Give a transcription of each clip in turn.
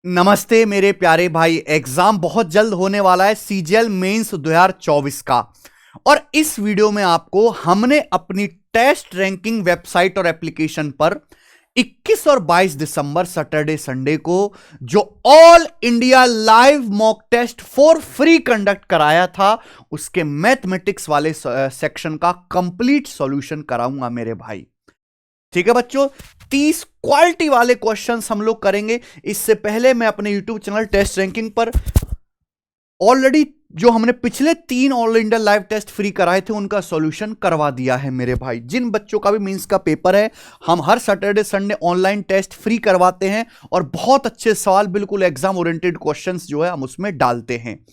नमस्ते मेरे प्यारे भाई। एग्जाम बहुत जल्द होने वाला है, सीजीएल मेंस 2024 का। और इस वीडियो में आपको हमने अपनी टेस्ट रैंकिंग वेबसाइट और एप्लीकेशन पर 21 और 22 दिसंबर सैटरडे संडे को जो all India live mock test for free conduct कराया था, उसके मैथमेटिक्स वाले सेक्शन का कंप्लीट सॉल्यूशन कराऊंगा मेरे भाई। ठीक है बच्चों, 30 क्वालिटी वाले क्वेश्चंस हम लोग करेंगे। इससे पहले मैं अपने यूट्यूब चैनल टेस्ट रैंकिंग पर ऑलरेडी जो हमने पिछले 3 all India live test free कराए थे उनका सॉल्यूशन करवा दिया है मेरे भाई। जिन बच्चों का भी मींस का पेपर है, हम हर Saturday Sunday online test free करवाते हैं और बहुत अच्छे सवाल, बिल्कुल एग्जाम ओरिएंटेड क्वेश्चंस जो है हम उसमें डालते हैं।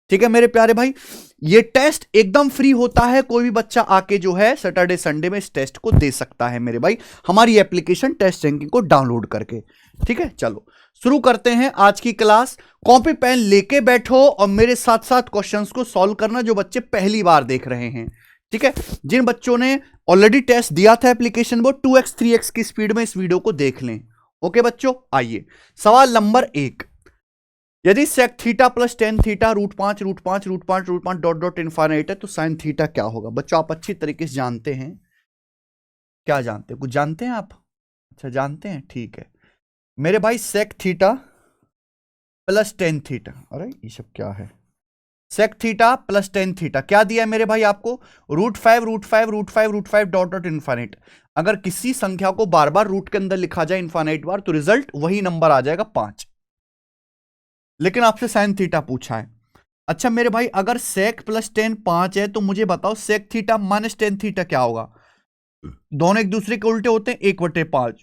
ठीक है मेरे प्यारे भाई, ये टेस्ट एकदम फ्री होता है। कोई भी बच्चा आके जो है सैटरडे संडे में इस टेस्ट को दे सकता है मेरे भाई, हमारी एप्लीकेशन टेस्ट रैंकिंग को डाउनलोड करके। ठीक है, चलो शुरू करते हैं आज की क्लास। कॉपी पेन लेके बैठो और मेरे साथ साथ क्वेश्चंस को सॉल्व करना, जो बच्चे पहली बार देख रहे हैं। ठीक है, जिन बच्चों ने ऑलरेडी टेस्ट दिया था एप्लीकेशन वो 2x 3x की स्पीड में इस वीडियो को देख लें। ओके बच्चों, आइए सवाल नंबर 1। यदि sec theta plus tan theta root पांच डॉट डॉट इनफाइनाइट है तो साइन थीटा क्या होगा? बच्चों आप अच्छी तरीके से जानते हैं। क्या जानते हैं? कुछ जानते हैं आप? अच्छा जानते हैं, ठीक है मेरे भाई। Sec theta plus tan theta, अरे ये सब क्या है? Sec theta plus tan theta क्या दिया है मेरे भाई आपको? Root five dot dot infinite. अगर किसी संख्या को बार बार रूट के अंदर लिखा जाए इनफाइनाइट बार तो रिजल्ट वही नंबर आ जाएगा 5। लेकिन आपसे साइन थीटा पूछा है। अच्छा मेरे भाई, अगर सेक प्लस टेन 5 है तो मुझे बताओ sec theta minus tan theta क्या होगा? दोनों एक दूसरे के उल्टे होते हैं, 1/5।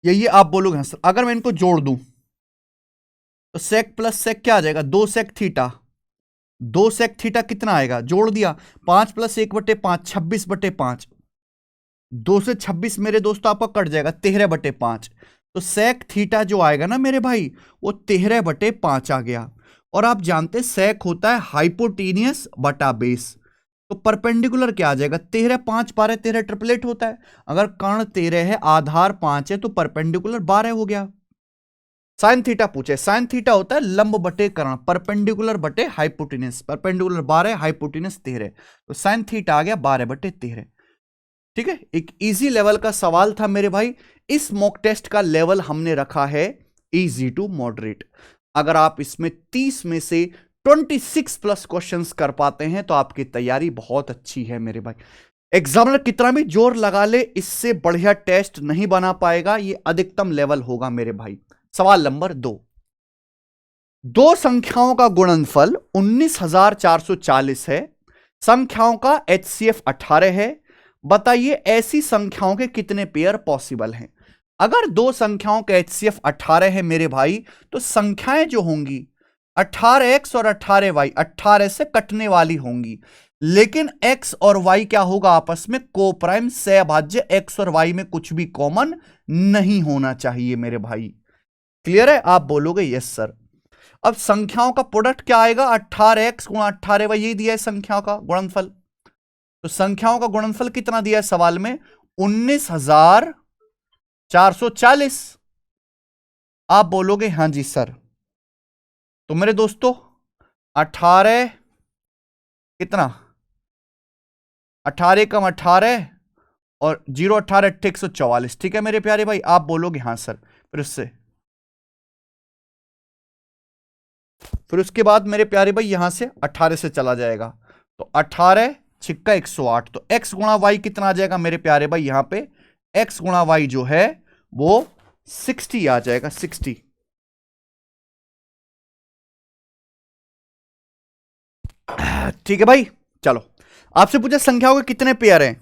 यही आप बोलोगे सर। अगर मैं इनको जोड़ दूं तो सेक प्लस सेक क्या आ जाएगा? 2 सेक थीटा। 2 सेक थीटा कितना आएगा? जोड़ दिया, 5 प्लस 1/5 26/5। 2 से 26 मेरे दोस्तों आपका कट जाएगा, 13/5। तो सेक थीटा जो आएगा ना मेरे भाई वो 13/5 आ गया। और आप जानते हैं सेक होता है हाइपोटेनियस बटा बेस, तो परपेंडिकुलर क्या आ जाएगा? 13 5 12 13 ट्रिपलेट होता है। अगर कर्ण 13 है, आधार 5 है तो परपेंडिकुलर 12 हो गया। साइन थीटा पूछे, साइन थीटा होता है लंब बटे कर्ण, परपेंडिकुलर बटे हाइपोटेनियस। परपेंडिकुलर 12, हाइपोटेनियस 13, तो साइन थीटा आ गया 12/13। ठीक है, एक इजी लेवल का सवाल था मेरे भाई। इस मॉक टेस्ट का लेवल हमने रखा है इजी टू मॉडरेट। अगर आप इसमें 30 में से 26 प्लस क्वेश्चंस कर पाते हैं तो आपकी तैयारी बहुत अच्छी है मेरे भाई। एग्जामिनर कितना भी जोर लगा ले, इससे बढ़िया टेस्ट नहीं बना पाएगा। ये अधिकतम लेवल होगा मेरे भाई। सवाल नंबर 2। दो संख्याओं का गुणनफल 19,440 है। संख्याओं का एचसीएफ 18 है। बताइए ऐसी संख्याओं के कितने पेयर पॉसिबल हैं? अगर दो संख्याओं का एचसीएफ 18 है मेरे भाई तो संख्याएं जो होंगी 18x और 18y 18 से कटने वाली होंगी। लेकिन x और y क्या होगा? आपस में को प्राइम सहभाज्य। x और y में कुछ भी कॉमन नहीं होना चाहिए मेरे भाई। क्लियर है? आप बोलोगे यस सर। अब संख्याओं का प्रोडक्ट क्या आएगा? 18x गुणा 18y, यही दिया है संख्याओं का गुणनफल। तो संख्याओं का गुणनफल कितना दिया है सवाल में? 19,440। आप बोलोगे हां जी सर। तो मेरे दोस्तों 18 कितना? 18 कम 18 और 0 18 144। ठीक है मेरे प्यारे भाई, आप बोलोगे हां सर। फिर उसके बाद मेरे प्यारे भाई यहां से 18 से चला जाएगा तो 18 छिक्का 108। तो x गुणा वाई कितना आ जाएगा मेरे प्यारे भाई? यहां पे x गुणा वाई जो है वो 60 आ जाएगा, 60। ठीक है भाई, चलो आपसे पूछा संख्याओं के कितने पेयर हैं।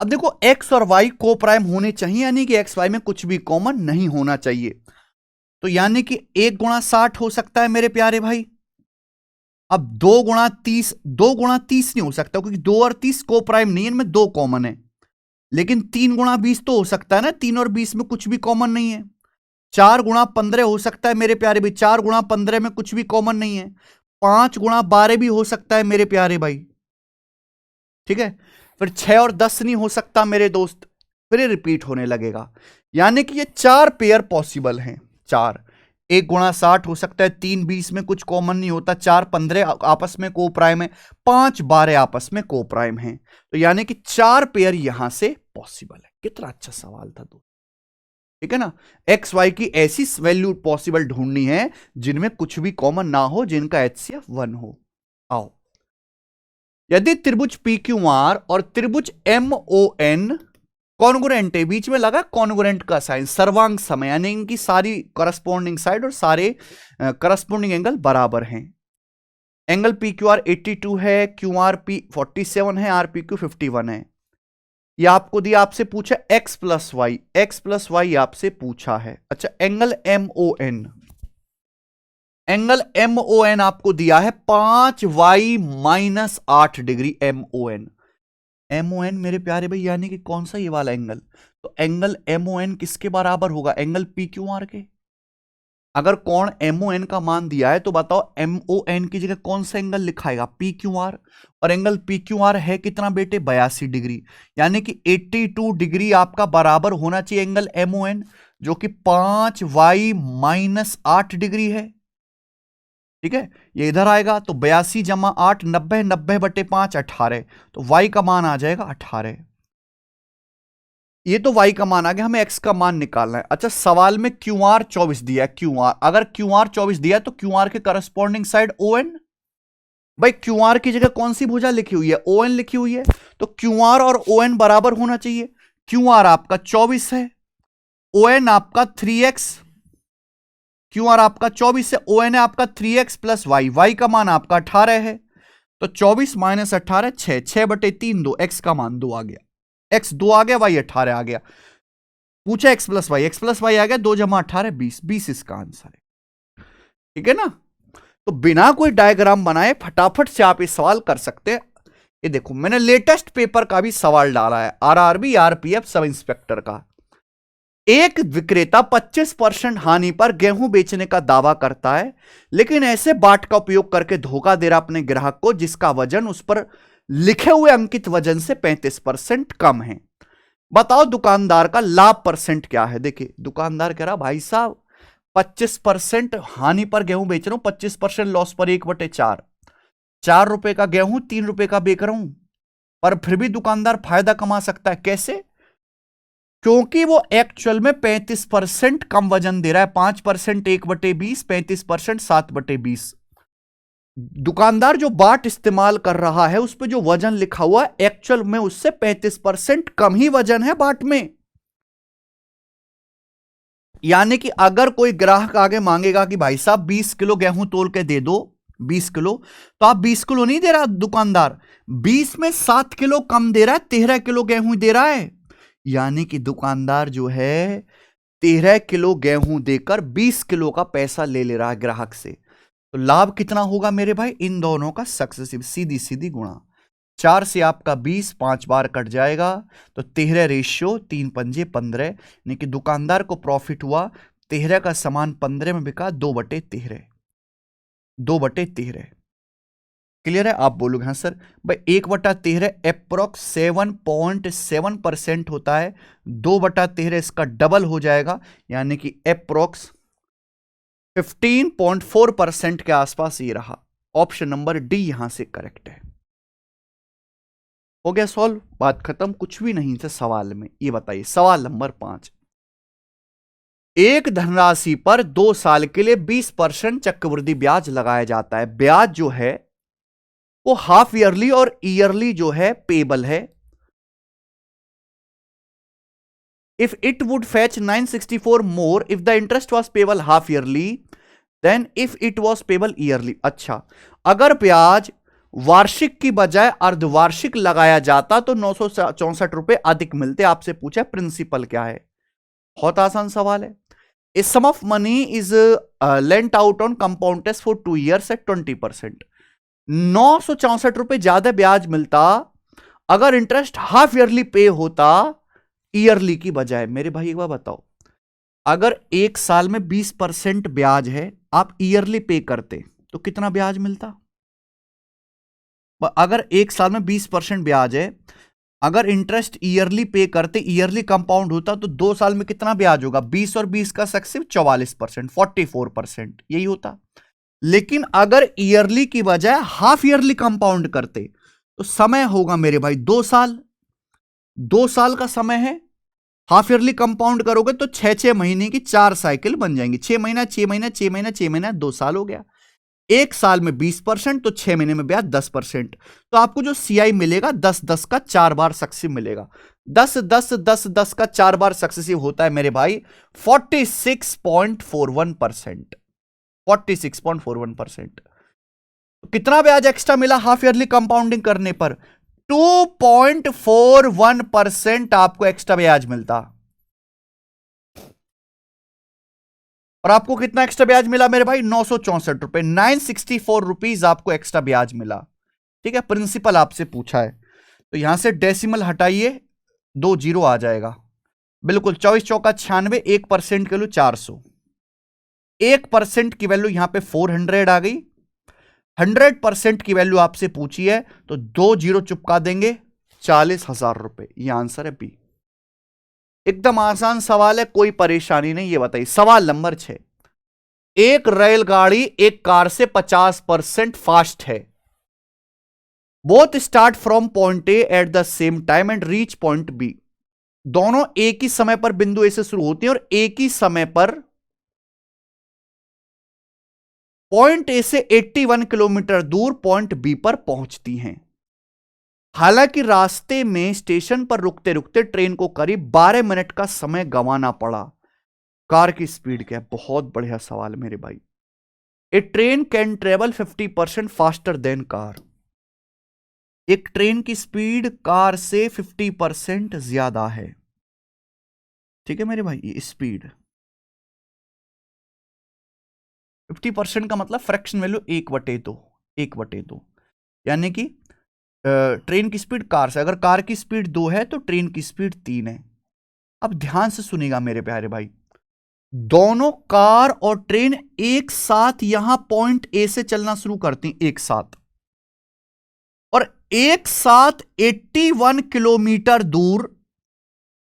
अब देखो x और y को प्राइम होने चाहिए, यानी कि x y में कुछ भी कॉमन नहीं होना चाहिए। तो यानी कि 1 गुणा 60 हो सकता है मेरे प्यारे भाई। अब 2 गुणा 30, 2 गुणा 30 नहीं हो सकता क्योंकि 2 और 30 को प्राइम नहीं है, इनमें 2 कॉमन है। लेकिन 3 गुणा 20 तो हो सकता है ना, 3 और 20 में कुछ भी कॉमन नहीं है। 4 गुणा 15 हो सकता है मेरे प्यारे भाई, 4 गुणा 15 में कुछ भी कॉमन नहीं है। 5 गुणा 12 भी हो सकता है मेरे प्यारे भाई। ठीक है, फिर 6 और 10 नहीं हो सकता मेरे दोस्त, फिर रिपीट होने लगेगा। यानी कि ये 4 पेयर पॉसिबल हैं, 4। 1 × 60 हो सकता है, 3 20 में कुछ कॉमन नहीं होता, 4 15 आपस में को प्राइम है, 5 12 आपस में को प्राइम है, तो यानी कि 4 पेयर यहां से पॉसिबल है। कितना अच्छा सवाल था दोस्तों, ठीक है ना। एक्स वाई की ऐसी वैल्यू पॉसिबल ढूंढनी है जिनमें कुछ भी कॉमन ना हो, जिनका HCF 1 हो। आओ, यदि त्रिभुज PQR और त्रिभुज MON कॉन्ग्रुएंट है, बीच में लगा कॉन्ग्रुएंट का साइन, सर्वांग समय, यानी इनकी सारी करस्पॉन्डिंग साइड और सारे करस्पॉन्डिंग एंगल बराबर हैं। एंगल PQR 82 है, QRP 47 है, RPQ 51 है। ये आपको दिया, आपसे पूछा x प्लस वाई आपसे पूछा है। अच्छा, एंगल MON आपको दिया है 5y - 8 डिग्री। MON मेरे प्यारे भाई यानी कि कौन सा, ये वाला एंगल। तो एंगल MON किसके बराबर होगा, एंगल PQR के। अगर कोण MON का मान दिया है तो बताओ MON की जगह कौन सा एंगल लिखाएगा, PQR। और एंगल PQR है कितना बेटे, 82 डिग्री, यानी कि 82 डिग्री आपका बराबर होना चाहिए एंगल MON, जो कि 5y - 8 डिग्री है। ठीक है, ये इधर आएगा तो 82 + 8 90, 90/5 18, तो y का मान आ जाएगा 18। ये तो y का मान आ गया, हमें x का मान निकालना है। अच्छा, सवाल में QR 24 दिया है, QR अगर QR 24 दिया है तो QR के करस्पॉन्डिंग साइड ON। भाई QR की जगह कौन सी भुजा लिखी हुई है, ON लिखी हुई है, तो QR और ON बराबर होना चाहिए। QR आपका 24 है, ON आपका 3x, QR आपका 24 है, ON है आपका 3x + y का मान आपका 18 है, तो 24 - 18 6, 6/3 2, x का मान 2 आ गया, x 2 आ गया, y 18 आ गया। पूछा x + y आ गया, 2 + 18 20, 20 इसका आंसर है। ठीक है ना, तो बिना कोई डायग्राम बनाए फटाफट से आप ये सवाल कर सकते हैं। ये देखो, मैंने लेटेस्ट पेपर का भी सवाल डाला है, RRB RPF सब इंस्पेक्टर का। एक विक्रेता 25% हानि पर गेहूं बेचने का दावा करता है, लेकिन ऐसे बाट का उपयोग करके धोखा दे रहा अपने ग्राहक को जिसका वजन उस पर लिखे हुए अंकित वजन से 35% कम है। बताओ दुकानदार का लाभ परसेंट क्या है। देखिए, दुकानदार कह रहा भाई साहब 25% हानि पर गेहूं बेच रहा हूं, 25% लॉस पर 1/4, 4 रुपए का गेहूं 3 रुपए का बेच रहा हूं, पर फिर भी दुकानदार फायदा कमा सकता है। कैसे? क्योंकि वो एक्चुअल में 35% कम वजन दे रहा है। 5% 1/20, 35% 7/20। दुकानदार जो बाट इस्तेमाल कर रहा है उस पर जो वजन लिखा हुआ है एक्चुअल में उससे 35% कम ही वजन है बाट में। यानी कि अगर कोई ग्राहक आगे मांगेगा कि भाई साहब 20 किलो गेहूं तोल के दे दो, 20 किलो, तो आप 20 किलो नहीं दे रहा दुकानदार, 20 में 7 किलो कम दे रहा है, 13 किलो गेहूं दे रहा है। यानी कि दुकानदार जो है 13 किलो गेहूं देकर 20 किलो का पैसा ले रहा है ग्राहक से। तो लाभ कितना होगा मेरे भाई, इन दोनों का सक्सेसिव सीधी सीधी गुणा। 4 से आपका 20 5 बार कट जाएगा, तो 13 रेशियो 3 पंजे 15, यानी कि दुकानदार को प्रॉफिट हुआ 13 का सामान 15 में बिका, 2/13, 2/13। क्लियर है? आप बोलोगे हाँ सर। भाई 1/13 अप्रोक्स 7.7% होता है, 2/13 इसका डबल हो जाएगा, यानी कि अप्रोक्स 15.4% के आसपास ये रहा। ऑप्शन नंबर डी यहां से करेक्ट है। हो गया सॉल्व, बात खत्म, कुछ भी नहीं था सवाल में। ये बताइए सवाल नंबर 5, एक धनराशि पर 2 साल के लिए 20% चक्रवृद्धि ब्याज लगाया जाता है। ब्याज जो है वो हाफ ईयरली और ईयरली जो है पेबल है। If it would fetch 964 more if the interest was payable half yearly then if it was payable yearly. अच्छा, अगर ब्याज वार्षिक की बजाय अर्धवार्षिक लगाया जाता तो 964 रुपए अधिक मिलते। आपसे पूछा प्रिंसिपल क्या है, बहुत आसान सवाल है। A sum of money is lent out on compound test for 2 years at 20%। 964 रुपए ज्यादा ब्याज मिलता अगर इंटरेस्ट हाफ ईयरली पे होता ईयरली की बजाय। मेरे भाई एक बार बताओ, अगर 1 साल में 20% ब्याज है, आप ईयरली पे करते तो कितना ब्याज मिलता? अगर 1 साल में 20% ब्याज है अगर इंटरेस्ट ईयरली पे करते, ईयरली कंपाउंड होता तो 2 साल में कितना ब्याज होगा? 20 और 20 का सक्सेसिव 44%, 44% यही होता। लेकिन अगर ईयरली की बजाय हाफ ईयरली कंपाउंड करते तो समय होगा मेरे भाई 2 साल। 2 साल का समय है। हाफ ईयरली कंपाउंड करोगे तो 6-6 महीने की 4 साइकिल बन जाएंगी। 6 महीना 6 महीना 6 महीना 6 महीना 2 साल हो गया। 1 साल में 20%, तो 6 महीने में ब्याज 10%। तो आपको जो सीआई मिलेगा 10-10 का 4 बार सक्सेसिव मिलेगा। 10-10-10-10 का 4 बार सक्सेसिव होता है मेरे भाई 46.41%। 46.41%। कितना ब्याज एक्स्ट्रा मिला हाफ ईयरली कंपाउंडिंग करने पर? 2.41% आपको एक्स्ट्रा ब्याज मिलता। और आपको कितना एक्स्ट्रा ब्याज मिला मेरे भाई? 964 रुपए, 964 रुपीज आपको एक्स्ट्रा ब्याज मिला। ठीक है, प्रिंसिपल आपसे पूछा है तो यहां से डेसिमल हटाइए, 2 जीरो आ जाएगा। बिल्कुल 24 चौका 96, 1% की वैल्यू 400, 1% की वैल्यू यहां पे 400 आ गई। 100% की वैल्यू आपसे पूछी है तो 2 जीरो चुपका देंगे, 40,000 रुपए। यह आंसर है बी। एकदम आसान सवाल है, कोई परेशानी नहीं। ये बताइए सवाल नंबर 6। एक रेलगाड़ी एक कार से 50% फास्ट है। Both start from point A at the same time and reach point B. दोनों एक ही समय पर बिंदु ए से शुरू होती हैं और एक ही समय पर पॉइंट ए से 81 किलोमीटर दूर पॉइंट बी पर पहुंचती हैं। हालांकि रास्ते में स्टेशन पर रुकते रुकते ट्रेन को करीब 12 मिनट का समय गंवाना पड़ा। कार की स्पीड क्या है? बहुत बढ़िया सवाल मेरे भाई। A train can travel 50% faster than car. एक ट्रेन की स्पीड कार से 50% ज्यादा है। ठीक है मेरे भाई, ये स्पीड 50% का मतलब फ्रैक्शन वैल्यू 1/2, 1/2, यानी कि ट्रेन की स्पीड कार से, अगर कार की स्पीड 2 है तो ट्रेन की स्पीड 3 है। अब ध्यान से सुनिएगा मेरे प्यारे भाई, दोनों कार और ट्रेन एक साथ यहां पॉइंट ए से चलना शुरू करती एक साथ, और एक साथ 81 किलोमीटर दूर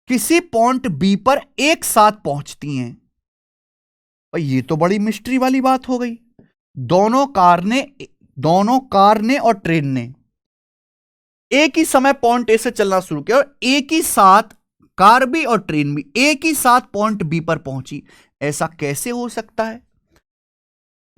किसी पॉइंट बी पर एक साथ पहुंचती हैं। और ये तो बड़ी मिस्ट्री वाली बात हो गई। दोनों कार ने और ट्रेन ने एक ही समय पॉइंट ए से चलना शुरू किया और एक ही साथ कार भी और ट्रेन भी एक ही साथ पॉइंट बी पर पहुंची। ऐसा कैसे हो सकता है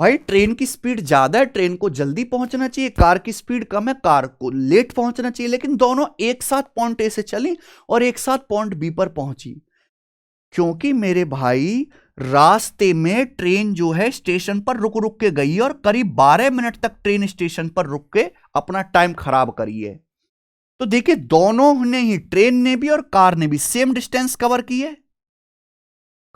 भाई? ट्रेन की स्पीड ज्यादा है, ट्रेन को जल्दी पहुंचना चाहिए, कार की स्पीड कम है, कार को लेट पहुंचना चाहिए, लेकिन दोनों एक साथ पॉइंट ए से चली और एक साथ पॉइंट बी पर पहुंची। क्योंकि मेरे भाई रास्ते में ट्रेन जो है स्टेशन पर रुक रुक के गई और करीब 12 मिनट तक ट्रेन स्टेशन पर रुक के अपना टाइम खराब करी है। तो देखिए दोनों ने ही, ट्रेन ने भी और कार ने भी सेम डिस्टेंस कवर की है।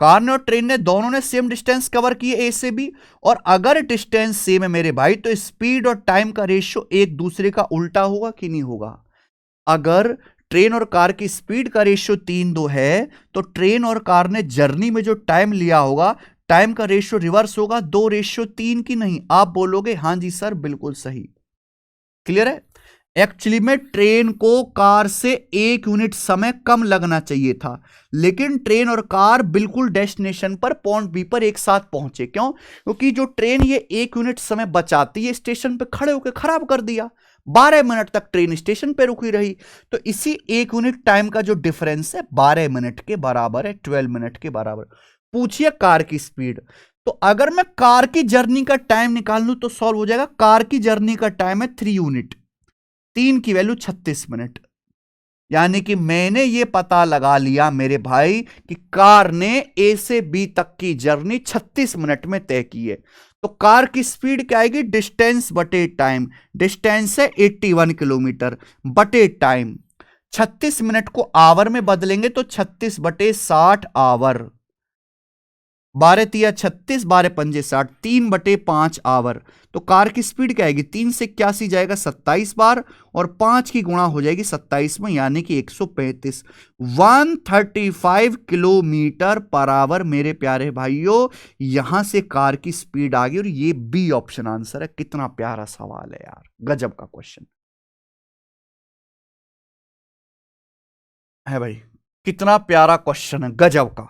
कार ने और ट्रेन ने दोनों ने सेम डिस्टेंस कवर की है ए से बी। और अगर डिस्टेंस सेम है मेरे भाई तो स्पीड और टाइम का रेशियो एक दूसरे का उल्टा होगा कि नहीं होगा? अगर ट्रेन और कार की स्पीड का रेशियो 3:2 है तो ट्रेन और कार ने जर्नी में जो टाइम लिया होगा, टाइम का रेशियो रिवर्स होगा, 2:3 की नहीं। आप बोलोगे हां जी सर बिल्कुल सही। क्लियर है? एक्चुअली में ट्रेन को कार से 1 यूनिट समय कम लगना चाहिए था, लेकिन ट्रेन और कार बिल्कुल डेस्टिनेशन पर पॉइंट बी पर एक साथ पहुंचे। क्यों? क्योंकि जो ट्रेन ये 1 यूनिट समय बचाती है स्टेशन पे खड़े होकर खराब कर दिया। 12 मिनट तक ट्रेन स्टेशन पे रुकी रही, तो इसी 1 यूनिट टाइम का जो डिफरेंस है 12 मिनट के बराबर है, 12 मिनट के बराबर। पूछिए कार की स्पीड, तो अगर मैं कार की जर्नी का टाइम निकाल लूं तो सॉल्व हो जाएगा। कार की जर्नी का टाइम है 3 यूनिट, 3 की वैल्यू 36 मिनट, यानी कि मैंने यह पता लगा लिया मेरे भाई कि कार ने ए से बी तक की जर्नी 36 मिनट में तय की है। तो कार की स्पीड क्या आएगी? डिस्टेंस बटे टाइम। डिस्टेंस है 81 किलोमीटर बटे टाइम। 36 मिनट को आवर में बदलेंगे तो 36/60 आवर। 12×3 36, 12×5 60, 3/5 आवर। तो कार की स्पीड क्या आएगी? 3 से 81 जाएगा 27 बार और 5 की गुणा हो जाएगी 27 में, यानी कि 135, 135 किलोमीटर पर आवर मेरे प्यारे भाइयों। यहां से कार की स्पीड आ गई और ये बी ऑप्शन आंसर है। कितना प्यारा सवाल है यार, गजब का क्वेश्चन। है भाई। कितना प्यारा क्वेश्चन है, गजब का।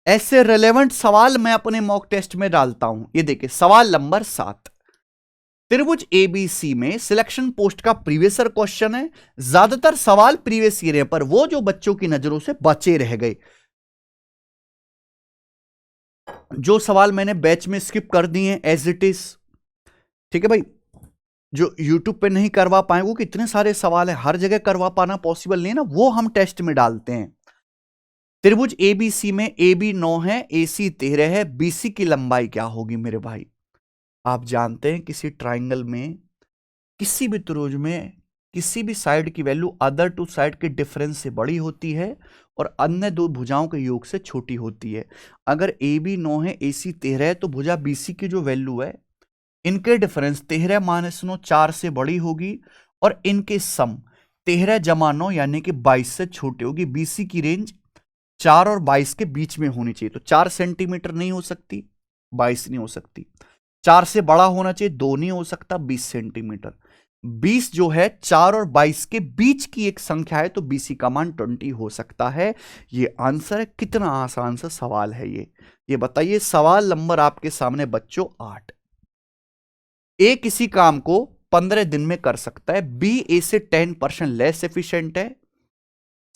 ऐसे रिलेवेंट सवाल मैं अपने मॉक टेस्ट में डालता हूं। ये देखिए सवाल नंबर 7, त्रिभुज एबीसी में सिलेक्शन पोस्ट का प्रीवियस ईयर क्वेश्चन है। ज्यादातर सवाल प्रीवियस ईयर है, पर वो जो बच्चों की नजरों से बचे रह गए, जो सवाल मैंने बैच में स्किप कर दिए एज इट इज, ठीक है भाई, जो यूट्यूब पे नहीं करवा पाए, वो कितने सारे सवाल है, हर जगह करवा पाना पॉसिबल नहीं है ना, वो हम टेस्ट में डालते हैं। त्रिभुज एबीसी में ए बी 9 है, ए सी 13 है, बीसी की लंबाई क्या होगी मेरे भाई? आप जानते हैं किसी ट्राइंगल में, किसी भी त्रिभुज में, किसी भी साइड की वैल्यू अदर टू साइड के डिफरेंस से बड़ी होती है और अन्य दो भुजाओं के योग से छोटी होती है। अगर ए बी 9 है, ए सी 13 है, तो भुजा बीसी की जो वैल्यू है, इनके डिफरेंस 13 माइनस 9 4 से बड़ी होगी, और इनके सम 13 जमा 9 यानी कि 22 से छोटी होगी। बीसी की रेंज 4 और 22 के बीच में होनी चाहिए, तो 4 सेंटीमीटर नहीं हो सकती, 22 नहीं हो सकती। 4 से बड़ा होना चाहिए, 2 नहीं हो सकता, 20 सेंटीमीटर। 20 जो है 4 और 22 के बीच की एक संख्या है, तो बीसी का मान 20 हो सकता है। ये आंसर है। कितना आसान सा सवाल है ये बताइए। सवाल नंबर आपके सामने बच्चों 8। ए किसी काम को 15 दिन में कर सकता है, बी ए से 10% लेस एफिशिएंट है,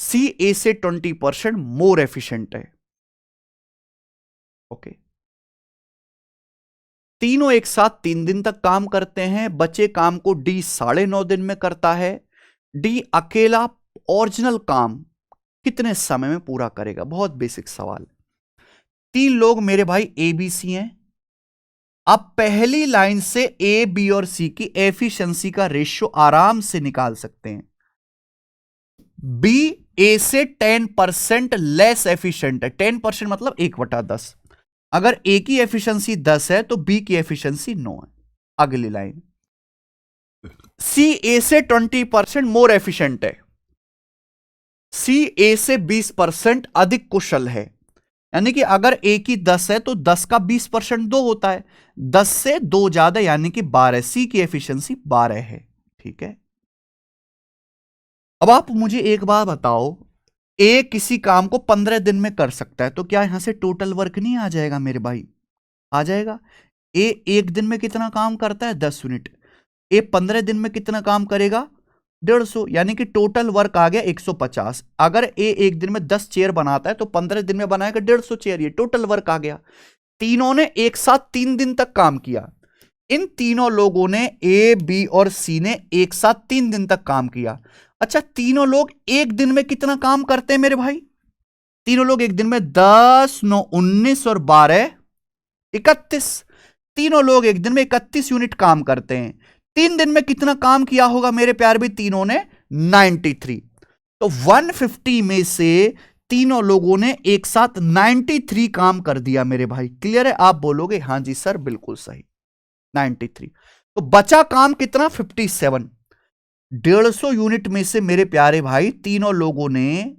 सी ए से 20% मोर एफिशिएंट है। ओके, तीनों एक साथ 3 दिन तक काम करते हैं। बचे काम को डी 9.5 दिन में करता है। डी अकेला ओरिजिनल काम कितने समय में पूरा करेगा? बहुत बेसिक सवाल। 3 लोग मेरे भाई ए बी सी हैं। आप पहली लाइन से ए बी और सी की एफिशिएंसी का रेशियो आराम से निकाल सकते हैं। बी ए से 10% लेस एफिशिएंट है। 10% मतलब 1/10। अगर ए की एफिशिएंसी 10 है तो बी की एफिशिएंसी 9 है। अगली लाइन, सी ए से 20% मोर एफिशिएंट है। सी ए से 20% अधिक कुशल है। यानी कि अगर ए की 10 है तो 10 का 20% 2 होता है, 10 से 2 ज्यादा यानी कि 12। सी की एफिशिएंसी 12 है। ठीक है, अब आप मुझे एक बात बताओ, ए किसी काम को 15 दिन में कर सकता है, तो क्या यहां से टोटल वर्क नहीं आ जाएगा मेरे भाई? आ जाएगा। ए एक दिन में कितना काम करता है? 10 यूनिट। ए 15 दिन में कितना काम करेगा? 150, यानी कि टोटल वर्क आ गया 150। अगर ए एक दिन में 10 चेयर बनाता है तो 15 दिन में बनाएगा 150 चेयर, ये टोटल वर्क आ गया। तीनों ने एक साथ 3 दिन तक काम किया। इन तीनों लोगों ने, ए बी और सी ने, एक साथ 3 दिन तक काम किया। अच्छा, तीनों लोग एक दिन में कितना काम करते हैं मेरे भाई? तीनों लोग एक दिन में 10, 9, 19 और 12, 31। तीनों लोग एक दिन में 31 यूनिट काम करते हैं। 3 दिन में कितना काम किया होगा मेरे प्यार भी? तीनों ने 93। तो 150 में से तीनों लोगों ने एक साथ 93 काम कर दिया मेरे भाई। क्लियर है? आप बोलोगे हां जी सर, बिल्कुल सही, 93। तो बचा काम कितना? 57। 150 यूनिट में से मेरे प्यारे भाई तीनों लोगों ने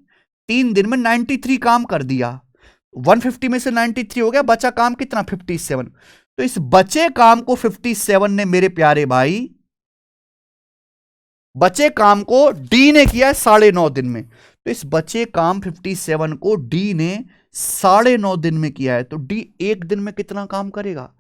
3 दिन में 93 काम कर दिया। 150 में से 93 हो गया, बचा काम कितना? 57। तो इस बचे काम को 57 ने मेरे प्यारे भाई, बचे काम को डी ने किया 9.5 दिन में। तो इस बचे काम 57 को डी ने 9.5 दिन में किया है। तो डी एक दिन में कितना काम करेगा?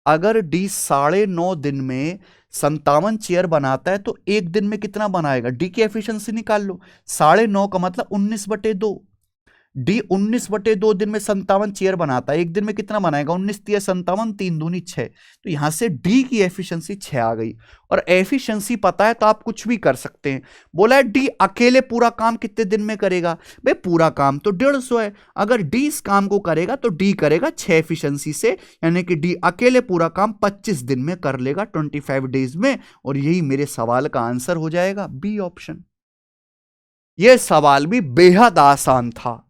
अगर डी 9.5 दिन में 57 चेयर बनाता है तो एक दिन में कितना बनाएगा? डी की एफिशिएंसी निकाल लो। 9.5 का मतलब 19/2। डी 19/2 दिन में 57 चेयर बनाता है, एक दिन में कितना बनाएगा? 19 × 57, 3 दूनी 6। तो यहां से डी की एफिशिएंसी 6 आ गई। और एफिशिएंसी पता है तो आप कुछ भी कर सकते हैं। बोला है डी अकेले पूरा काम कितने दिन में करेगा? भाई पूरा काम तो 150 है, अगर डी इस काम को करेगा तो डी करेगा 6 एफिशिएंसी से, यानी कि डी अकेले पूरा काम 25 दिन में कर लेगा, 25 डेज में। और यही मेरे सवाल का आंसर हो जाएगा, बी ऑप्शन। यह सवाल भी बेहद आसान था।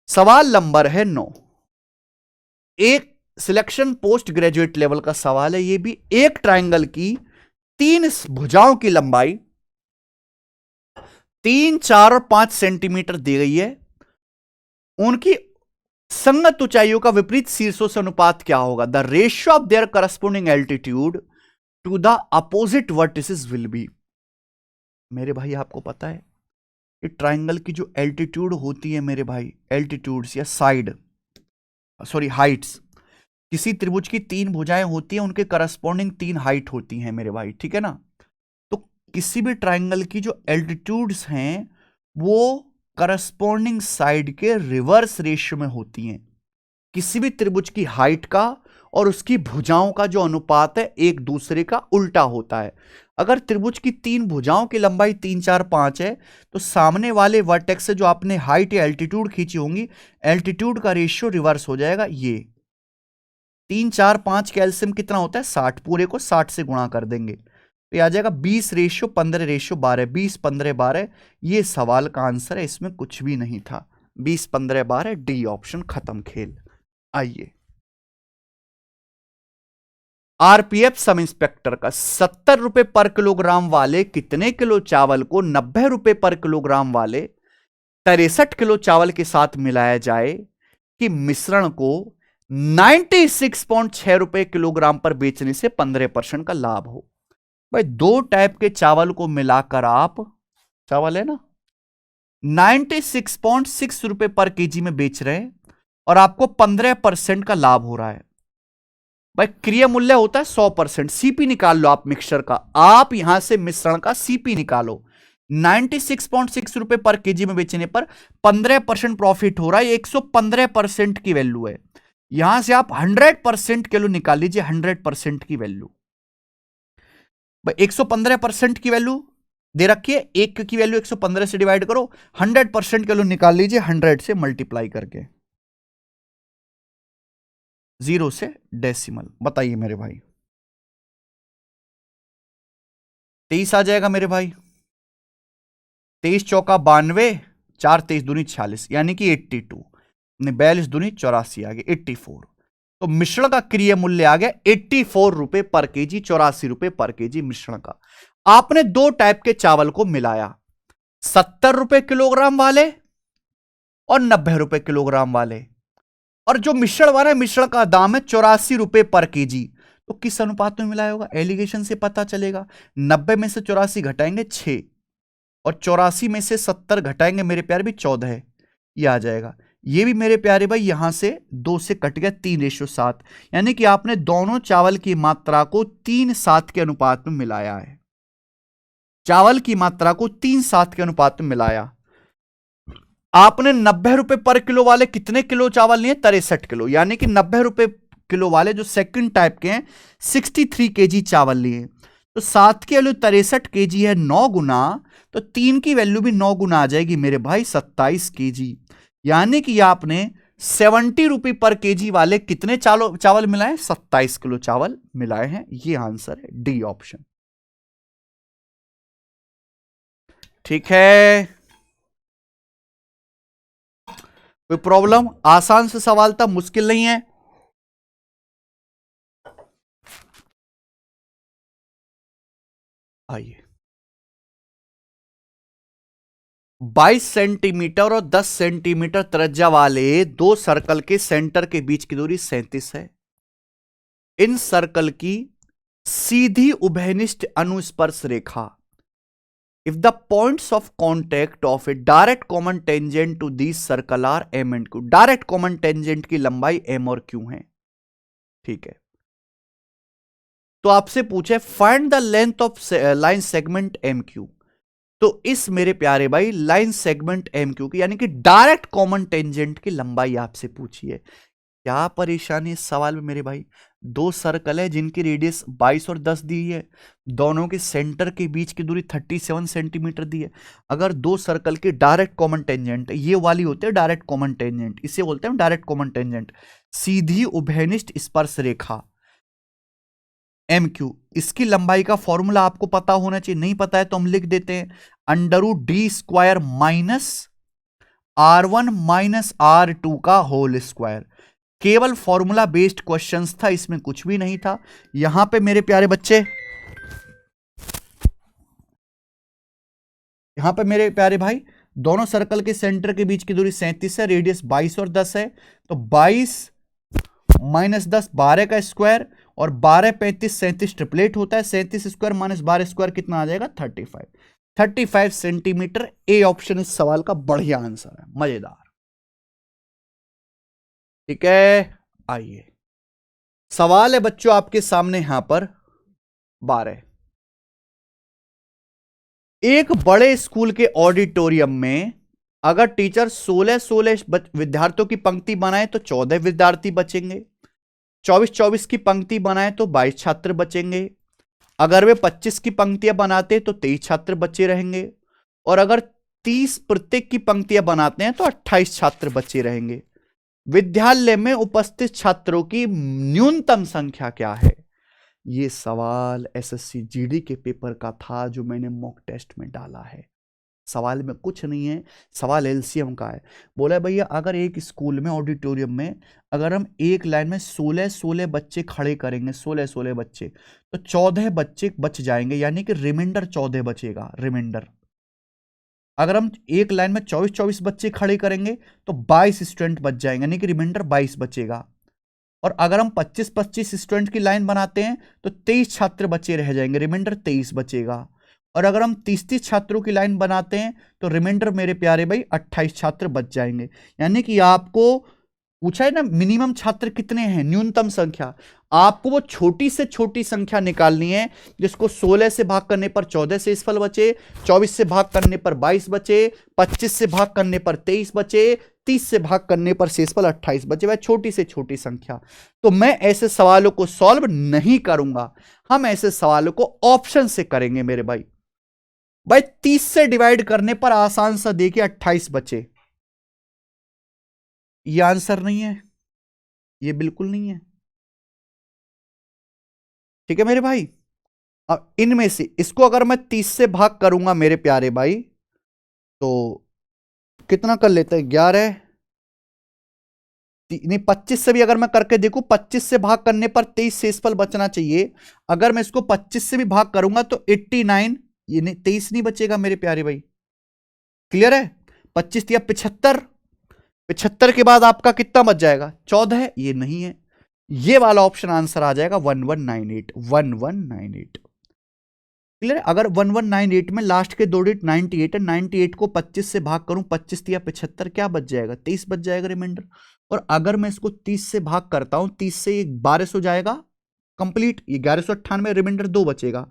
सवाल नंबर है 9। एक सिलेक्शन पोस्ट ग्रेजुएट लेवल का सवाल है। यह भी एक ट्रायंगल की 3 भुजाओं की लंबाई 3, 4 और 5 सेंटीमीटर दी गई है। उनकी संगत ऊंचाइयों का विपरीत शीर्षों से अनुपात क्या होगा? The ratio of their corresponding altitude to the opposite vertices will be. मेरे भाई आपको पता है कि ट्राइंगल की जो एल्टीट्यूड होती है मेरे भाई, एल्टीट्यूड्स या साइड सॉरी हाइट्स, किसी त्रिभुज की 3 भुजाएं होती हैं, उनके करस्पॉन्डिंग 3 हाइट होती हैं मेरे भाई, ठीक है ना। तो किसी भी ट्राइंगल की जो एल्टीट्यूड्स हैं वो करस्पॉन्डिंग साइड के रिवर्स रेशियो में होती हैं। किसी भी त्रिभुज की हाइट का और उसकी भुजाओं का जो अनुपात है एक दूसरे का उल्टा होता है। अगर त्रिभुज की 3 भुजाओं की लंबाई 3, 4, 5 है तो सामने वाले वर्टेक्स से जो आपने हाइट या एल्टीट्यूड खींची होंगी, एल्टीट्यूड का रेशियो रिवर्स हो जाएगा। ये 3, 4, 5 कैल्शियम कितना होता है 60, पूरे को 60 से गुणा कर देंगे तो आ जाएगा 20:15:12, 20:15:12। ये सवाल का आंसर है, इसमें कुछ भी नहीं था। 20:15:12 डी ऑप्शन, खत्म खेल। आइए, आरपीएफ सब इंस्पेक्टर का 70 रुपए पर किलोग्राम वाले कितने किलो चावल को 90 रुपए पर किलोग्राम वाले 63 किलो चावल के साथ मिलाया जाए कि मिश्रण को 96.6 रुपए किलोग्राम पर बेचने से 15% का लाभ हो। भाई 2 टाइप के चावल को मिलाकर आप, चावल है ना, 96.6 रुपए पर केजी में बेच रहे हैं और आपको 15% का लाभ हो रहा है। भाई क्रिया मूल्य होता है 100%, सीपी निकाल लो आप मिक्सचर का, आप यहां से मिश्रण का सीपी निकालो। 96.6 रुपए पर केजी में बेचने पर 15% प्रॉफिट हो रहा है, 115% की वैल्यू है। यहां से आप 100% किलो निकाल लीजिए, 100% की वैल्यू। भाई 115% की वैल्यू दे रखी है, एक की वैल्यू 115 से डिवाइड करो, 100% किलो निकाल लीजिए 100 से मल्टीप्लाई करके, 0 से डेसिमल। बताइए मेरे भाई, 23 आ जाएगा मेरे भाई। 23 चौका 92, 4 23 दूनी 46, यानी कि 82, 42 दूनी 84 आ गया 84। तो मिश्रण का क्रिय मूल्य आ गया 84 रुपए पर केजी, 84 रुपए पर केजी मिश्रण का। आपने 2 टाइप के चावल को मिलाया, 70 रुपए किलोग्राम वाले और 90 रुपए किलोग्राम वाले, और जो मिश्रण वाला है मिश्रण का दाम है 84 रुपए पर केजी। तो किस अनुपात में मिलाया होगा, एलिगेशन से पता चलेगा। 90 में से 84 घटाएंगे 6, और 84 में से 70 घटाएंगे मेरे प्यारे भी 14 है, ये आ जाएगा। ये भी मेरे प्यारे भाई यहां से 2 से कट गया, 3:7, यानी कि आपने दोनों चावल की मात्रा को 3:7 के अनुपात में मिलाया है। चावल की मात्रा को 3:7 के अनुपात में मिलाया। आपने 90 रुपए पर किलो वाले कितने किलो चावल लिए, 63 किलो, यानी कि 90 रुपए किलो वाले जो सेकंड टाइप के हैं 63 केजी चावल लिए। तो 7 की वैल्यू 63 केजी है, 9 गुना, तो 3 की वैल्यू भी 9 गुना आ जाएगी मेरे भाई, 27 केजी। यानी कि आपने 70 रुपए पर केजी वाले कितने चावल मिलाए, 27 किलो चावल मिलाए हैं। ये आंसर है डी ऑप्शन, ठीक है। कोई प्रॉब्लम, आसान से सवाल था, मुश्किल नहीं है। आइए, 22 सेंटीमीटर और 10 सेंटीमीटर त्रिज्या वाले 2 सर्कल के सेंटर के बीच की दूरी 37 है। इन सर्कल की सीधी उभयनिष्ठ अनुस्पर्श रेखा, if the points of contact of a direct common tangent to this circle are M and Q, direct common tangent की लंबाई एम और क्यू है, ठीक है। तो आपसे पूछे find the length of line segment M Q, तो इस मेरे प्यारे भाई लाइन सेगमेंट एम क्यू की, यानी कि डायरेक्ट कॉमन टेंजेंट की लंबाई आपसे पूछी है। क्या परेशानी इस सवाल में मेरे भाई, 2 सर्कल है जिनकी रेडियस 22 और 10 दी है, दोनों के सेंटर के बीच की दूरी 37 सेंटीमीटर दी है। अगर 2 सर्कल के डायरेक्ट कॉमन टेंजेंट, ये वाली होते हैं डायरेक्ट कॉमन टेंजेंट, इसे बोलते हैं डायरेक्ट कॉमन टेंजेंट, सीधी उभयनिष्ठ स्पर्श रेखा एम क्यू, इसकी लंबाई का फॉर्मूला आपको पता होना चाहिए, नहीं पता है तो हम लिख देते हैं √d² minus R1 minus R2 का होल स्क्वायर। केवल फॉर्मूला बेस्ड क्वेश्चंस था, इसमें कुछ भी नहीं था। यहां पे मेरे प्यारे बच्चे, यहां पे मेरे प्यारे भाई, दोनों सर्कल के सेंटर के बीच की दूरी 37 है, रेडियस 22 और 10 है, तो 22 माइनस 10 12 का स्क्वायर, और 12 35 37 ट्रिपलेट होता है, 37 स्क्वायर माइनस 12 स्क्वायर कितना आ जाएगा 35। 35 सेंटीमीटर। ए ऑप्शन इस सवाल का बढ़िया आंसर है, मजेदार। ठीक है, आइए सवाल है बच्चों आपके सामने यहां पर 12। एक बड़े स्कूल के ऑडिटोरियम में अगर टीचर 16-16 विद्यार्थियों की पंक्ति बनाए तो 14 विद्यार्थी बचेंगे। 24-24 की पंक्ति बनाए तो 22 छात्र बचेंगे। अगर वे 25 की पंक्तियां बनाते तो 23 छात्र बचे रहेंगे। और अगर 30 प्रत्येक की पंक्तियां बनाते हैं तो 28 छात्र बचे रहेंगे। विद्यालय में उपस्थित छात्रों की न्यूनतम संख्या क्या है? ये सवाल एसएससी जीडी के पेपर का था जो मैंने मॉक टेस्ट में डाला है। सवाल में कुछ नहीं है, सवाल एलसीएम का है। बोला भैया अगर एक स्कूल में ऑडिटोरियम में अगर हम एक लाइन में 16-16 बच्चे खड़े करेंगे, 16-16 बच्चे, तो 14 बच्चे बच जाएंगे, यानी कि रिमाइंडर 14 बचेगा। रिमाइंडर अगर हम एक लाइन में 24-24 बच्चे खड़े करेंगे तो 22 स्टूडेंट बच जाएंगे, यानी कि रिमाइंडर 22 बचेगा। और अगर हम 25-25 स्टूडेंट की लाइन बनाते हैं तो 23 छात्र बचे रह जाएंगे, रिमाइंडर 23 बचेगा। और अगर हम 30-30 छात्रों की लाइन बनाते हैं तो रिमाइंडर मेरे प्यारे भाई 28 छात्र बच जाएंगे। यानी कि आपको पूछा है ना मिनिमम छात्र कितने हैं, न्यूनतम संख्या। आपको वो छोटी से छोटी संख्या निकालनी है जिसको 16 से भाग करने पर 14 से शेषफल बचे, 24 से भाग करने पर 22 बचे, 25 से भाग करने पर 23 बचे, 30 से भाग करने पर शेषफल 28 बचे। वह छोटी से छोटी संख्या। तो मैं ऐसे सवालों को सॉल्व नहीं करूंगा, हम ऐसे सवालों को ऑप्शन से करेंगे मेरे भाई। 30 से डिवाइड करने पर आसान सा देखिए 28 बचे। ये आंसर नहीं है, ये बिल्कुल नहीं है। ठीक है मेरे भाई। अब इनमें से इसको अगर मैं 30 से भाग करूंगा मेरे प्यारे भाई तो कितना कर लेते हैं, 11 नहीं 25 से भी अगर मैं करके देखूं, 25 से भाग करने पर 23 शेषफल बचना चाहिए। अगर मैं इसको 25 से भी भाग करूंगा तो 89, ये नहीं 23 नहीं बचेगा मेरे प्यारे भाई। क्लियर है? 25 या 75, 75 के बाद आपका कितना बच जाएगा, 14। ये नहीं है, ये वाला ऑप्शन आंसर आ जाएगा 1198। 1198 क्लियर है? अगर 1198 में लास्ट के दो डिजिट 98 है, 98 को 25 से भाग करूं, 25 या 75 क्या बच जाएगा, 23 बच जाएगा रिमाइंडर। और अगर मैं इसको 30 से भाग करता हूं, 30 से 1200 हो जाएगा कंप्लीट, ये 1198, रिमाइंडर 2 बचेगा।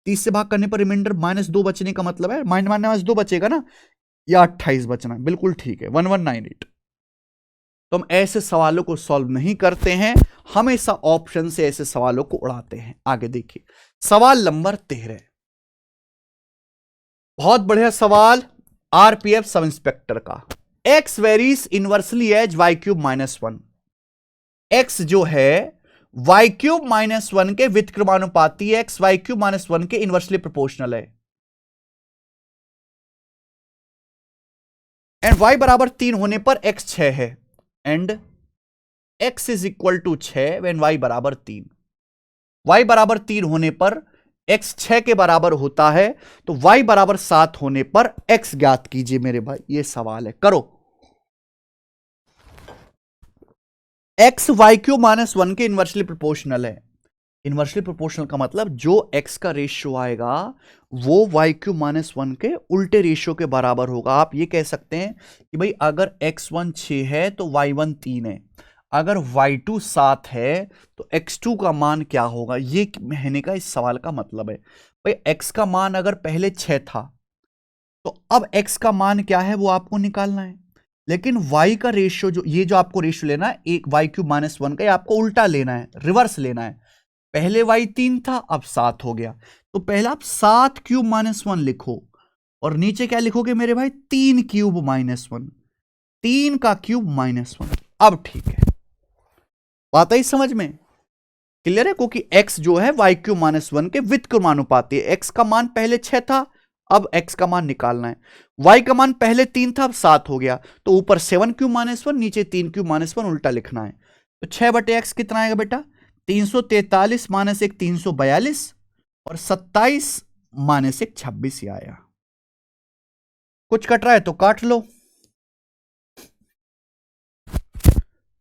30 से भाग करने पर रिमाइंडर -2 बचने का मतलब है -2 बचेगा ना, या 28 बचना। बिल्कुल ठीक है, 1198। तो हम ऐसे सवालों को सॉल्व नहीं करते हैं, हमेशा ऑप्शन से ऐसे सवालों को उड़ाते हैं। आगे देखिए सवाल नंबर 13, बहुत बढ़िया सवाल, आरपीएफ सब इंस्पेक्टर का। X varies inversely as Y cube -1। X जो है वाई क्यूब -1 के व्युत्क्रमानुपाती है, एक्स वाई क्यूब -1 के इनवर्सली प्रोपोर्शनल है। एंड y बराबर 3 होने पर x 6 है। And x is equal to 6 when y बराबर 3। y बराबर 3 होने पर x 6 के बराबर होता है, तो y बराबर 7 होने पर x ज्ञात कीजिए मेरे भाई। ये सवाल है, करो। x वाई क्यू -1 के इनवर्सली प्रोपोर्शनल है। इनवर्सली प्रोपोर्शनल का मतलब जो x का रेशियो आएगा वो वाई क्यू -1 के उल्टे रेशियो के बराबर होगा। आप ये कह सकते हैं कि भाई अगर x1 6 है तो y1 3 है, अगर y2 7 है तो x2 का मान क्या होगा, ये कहने का इस सवाल का मतलब है। भाई x का मान अगर पहले 6 था तो अब x का मान क्या है वो आपको निकालना है। लेकिन y का रेशियो जो ये जो आपको रेशियो लेना है, एक वाई क्यू -1 का, ये आपको उल्टा लेना है, रिवर्स लेना है। पहले y 3 था, अब 7 हो गया, तो पहले आप 7 क्यूब -1 लिखो और नीचे क्या लिखोगे मेरे भाई, 3 क्यूब -1, 3 का क्यूब -1। अब ठीक है, बात आई समझ में, क्लियर है? क्योंकि x जो है y क्यूब -1 के व्युत्क्रमानुपाती है। x का मान पहले 6 था, अब x का मान निकालना है। y का मान पहले 3 था, अब 7 हो गया, तो ऊपर 7 क्यूब -1, नीचे 3 क्यूब -1 उल्टा लिखना है। तो 6/x कितना आएगा बेटा, 343 - 1 342 और 27 - 1 26 ही आया। कुछ कट रहा है तो काट लो,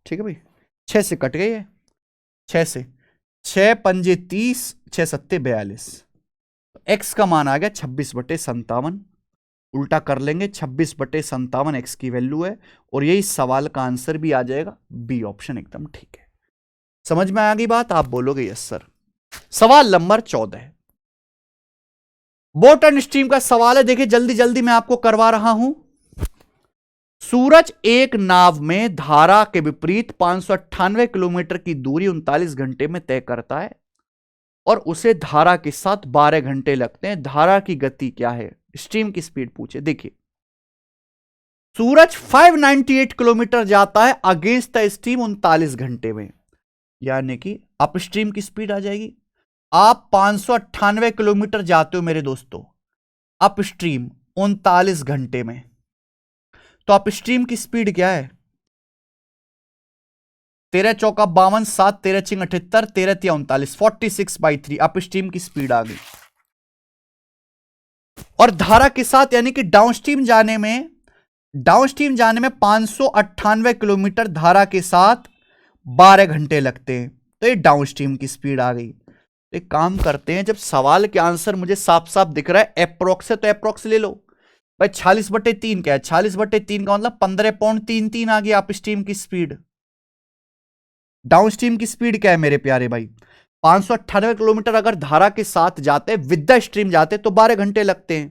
ठीक है भाई। 6 से कट गई है, 6 से 6 पंजे 30, 6 सत्ते 42, एक्स का मान आ गया 26/57, उल्टा कर लेंगे 26/57 एक्स की वैल्यू है, और यही सवाल का आंसर भी आ जाएगा बी ऑप्शन, एकदम ठीक है। समझ में आ गई बात? आप बोलोगे यस सर। सवाल नंबर 14 बोट एंड स्ट्रीम का सवाल है, देखिए जल्दी जल्दी मैं आपको करवा रहा हूं। सूरज एक नाव में धारा के विपरीत 598 किलोमीटर की दूरी 39 घंटे में तय करता है और उसे धारा के साथ 12 घंटे लगते हैं। धारा की गति क्या है? स्ट्रीम की स्पीड पूछे। देखिए सूरज 598 किलोमीटर जाता है अगेंस्ट द स्ट्रीम 39 घंटे में, यानी कि अप स्ट्रीम की स्पीड आ जाएगी। आप 598 किलोमीटर जाते हो मेरे दोस्तों अप स्ट्रीम 39 घंटे में, तो अप स्ट्रीम की स्पीड क्या है? 13 चौका 52, 7 13 चिंग 78, 13 तिया 39, 46/3 अप स्ट्रीम की स्पीड आ गई। और धारा के साथ यानी कि डाउनस्ट्रीम जाने में 598 किलोमीटर धारा के साथ 12 घंटे लगते हैं, तो ये डाउनस्ट्रीम की स्पीड आ गई। एक काम करते हैं, जब सवाल के आंसर मुझे साफ साफ दिख रहा है एप्रोक्स है तो एप्रोक्स ले लो भाई। 46/3 क्या है? 46/3 का मतलब 15.33 आ गया अप स्ट्रीम की स्पीड। डाउन स्ट्रीम की स्पीड क्या है मेरे प्यारे भाई? 598 किलोमीटर अगर धारा के साथ जाते विद द स्ट्रीम जाते तो 12 घंटे लगते हैं,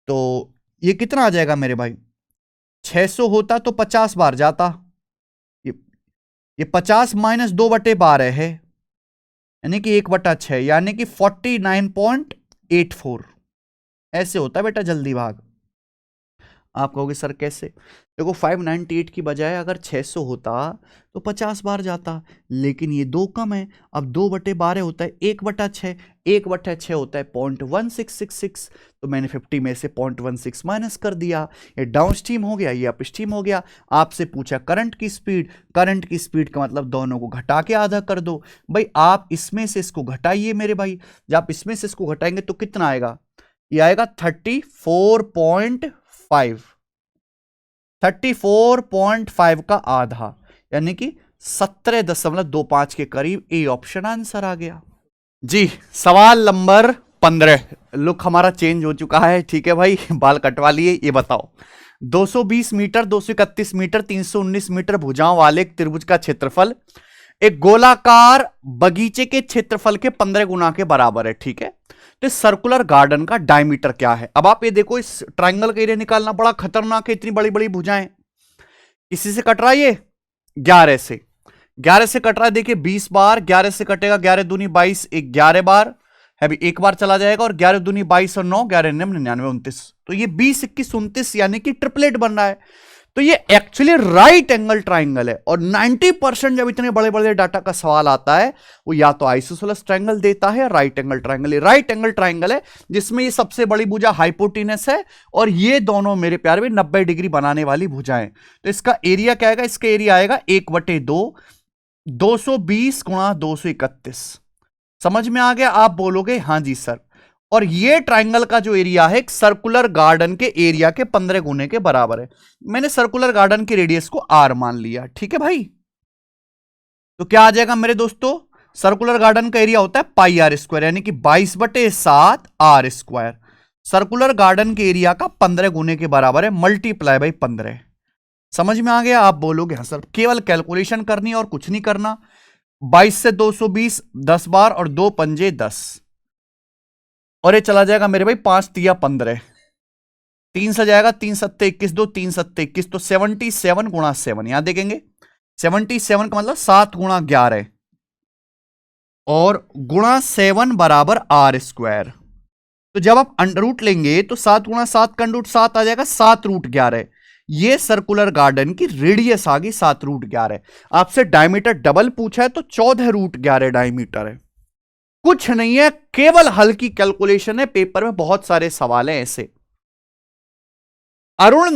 तो ये कितना आ जाएगा मेरे भाई? 600 होता तो 50 बार जाता, ये 50 - 2/12 है, यानी कि 1/6, यानी कि 49.84 ऐसे होता है बेटा, जल्दी भाग। आप कहोगे सर कैसे? देखो 598 की बजाय अगर 600 होता तो 50 बार जाता, लेकिन ये 2 कम है। अब 2/12 होता है 1/6, 1/6 होता है 0.1666, तो मैंने 50 में से 0.16 माइनस कर दिया। ये डाउन स्ट्रीम हो गया, ये अप स्ट्रीम हो गया। आपसे पूछा करंट की स्पीड, करंट की स्पीड का मतलब दोनों को घटा के आधा कर दो भाई। आप इसमें से इसको घटाइए मेरे भाई, जब आप इसमें से इसको घटाएंगे तो कितना आएगा? ये आएगा 34.5, 34.5 का आधा, यानी कि 17.25 के करीब। ए ऑप्शन आंसर आ गया जी। सवाल नंबर 15, लुक हमारा चेंज हो चुका है, ठीक है भाई, बाल कटवा लिए। ये बताओ 220 मीटर, 231 मीटर, 319 मीटर भुजाओं वाले एक त्रिभुज का क्षेत्रफल एक गोलाकार बगीचे के क्षेत्रफल के 15 गुना के बराबर है, ठीक है। तो सर्कुलर गार्डन का डायमीटर क्या है? अब आप ये देखो, इस ट्रायंगल का एरिया निकालना बड़ा खतरनाक है, इतनी बड़ी बड़ी भुजाएं। इसी से कट रहा है ये 11 से, 11 से कट रहा है। देखिए 20 बार 11 से कटेगा, 11 दूनी 22, 11 बार है भी, एक बार चला जाएगा, और 11 दूनी 22 और 9, 11 99 29, तो ये 20 21 29 यानी कि ट्रिपलेट बन रहा है। तो ये एक्चुअली राइट एंगल ट्राइंगल है, और 90% जब इतने बड़े बड़े डाटा का सवाल आता है वो या तो आइसोसेलेस ट्राइंगल देता है, राइट एंगल ट्राइंगल। ये राइट एंगल ट्राइंगल है जिसमें ये सबसे बड़ी भुजा हाइपोटेनस है, और ये दोनों मेरे प्यारे में 90 डिग्री बनाने वाली भुजाएं। तो इसका एरिया क्या आएगा? इसका एरिया आएगा 1/2, 220 × 231। समझ में आ गया? आप बोलोगे हाँ जी सर। और ये ट्राइंगल का जो एरिया है सर्कुलर गार्डन के एरिया के 15 गुने के बराबर है। मैंने सर्कुलर गार्डन के रेडियस को r मान लिया, ठीक है भाई। तो क्या आ जाएगा मेरे दोस्तों? सर्कुलर गार्डन का एरिया होता है πr², यानी कि 22/7 r²। सर्कुलर गार्डन के एरिया का 15 गुने के बराबर है, मल्टीप्लाई बाई 15। समझ में आ गया? आप बोलोगे हाँ सर। केवल कैलकुलेशन करनी और कुछ नहीं करना। 22 से 220 10 बार, और 2 पंजे 10, और ये चला जाएगा मेरे भाई 5 तिया 15, 3 से जाएगा 3 सत्ते 21, 2 3 सत्ते 21, तो 77 × 7। यहां देखेंगे 77 का मतलब 7 × 11, और गुणा 7 बराबर r²। तो जब आप अंडर रूट लेंगे तो 7 × 7 का अंडर रूट 7 आ जाएगा, 7√11। ये सर्कुलर गार्डन की रेडियस आ गई 7√11। आपसे डायमीटर डबल पूछा है तो 14√11 डायमीटर है। कुछ नहीं है, केवल हल्की कैलकुलेशन है। पेपर में बहुत सारे सवाल हैं ऐसे। अरुण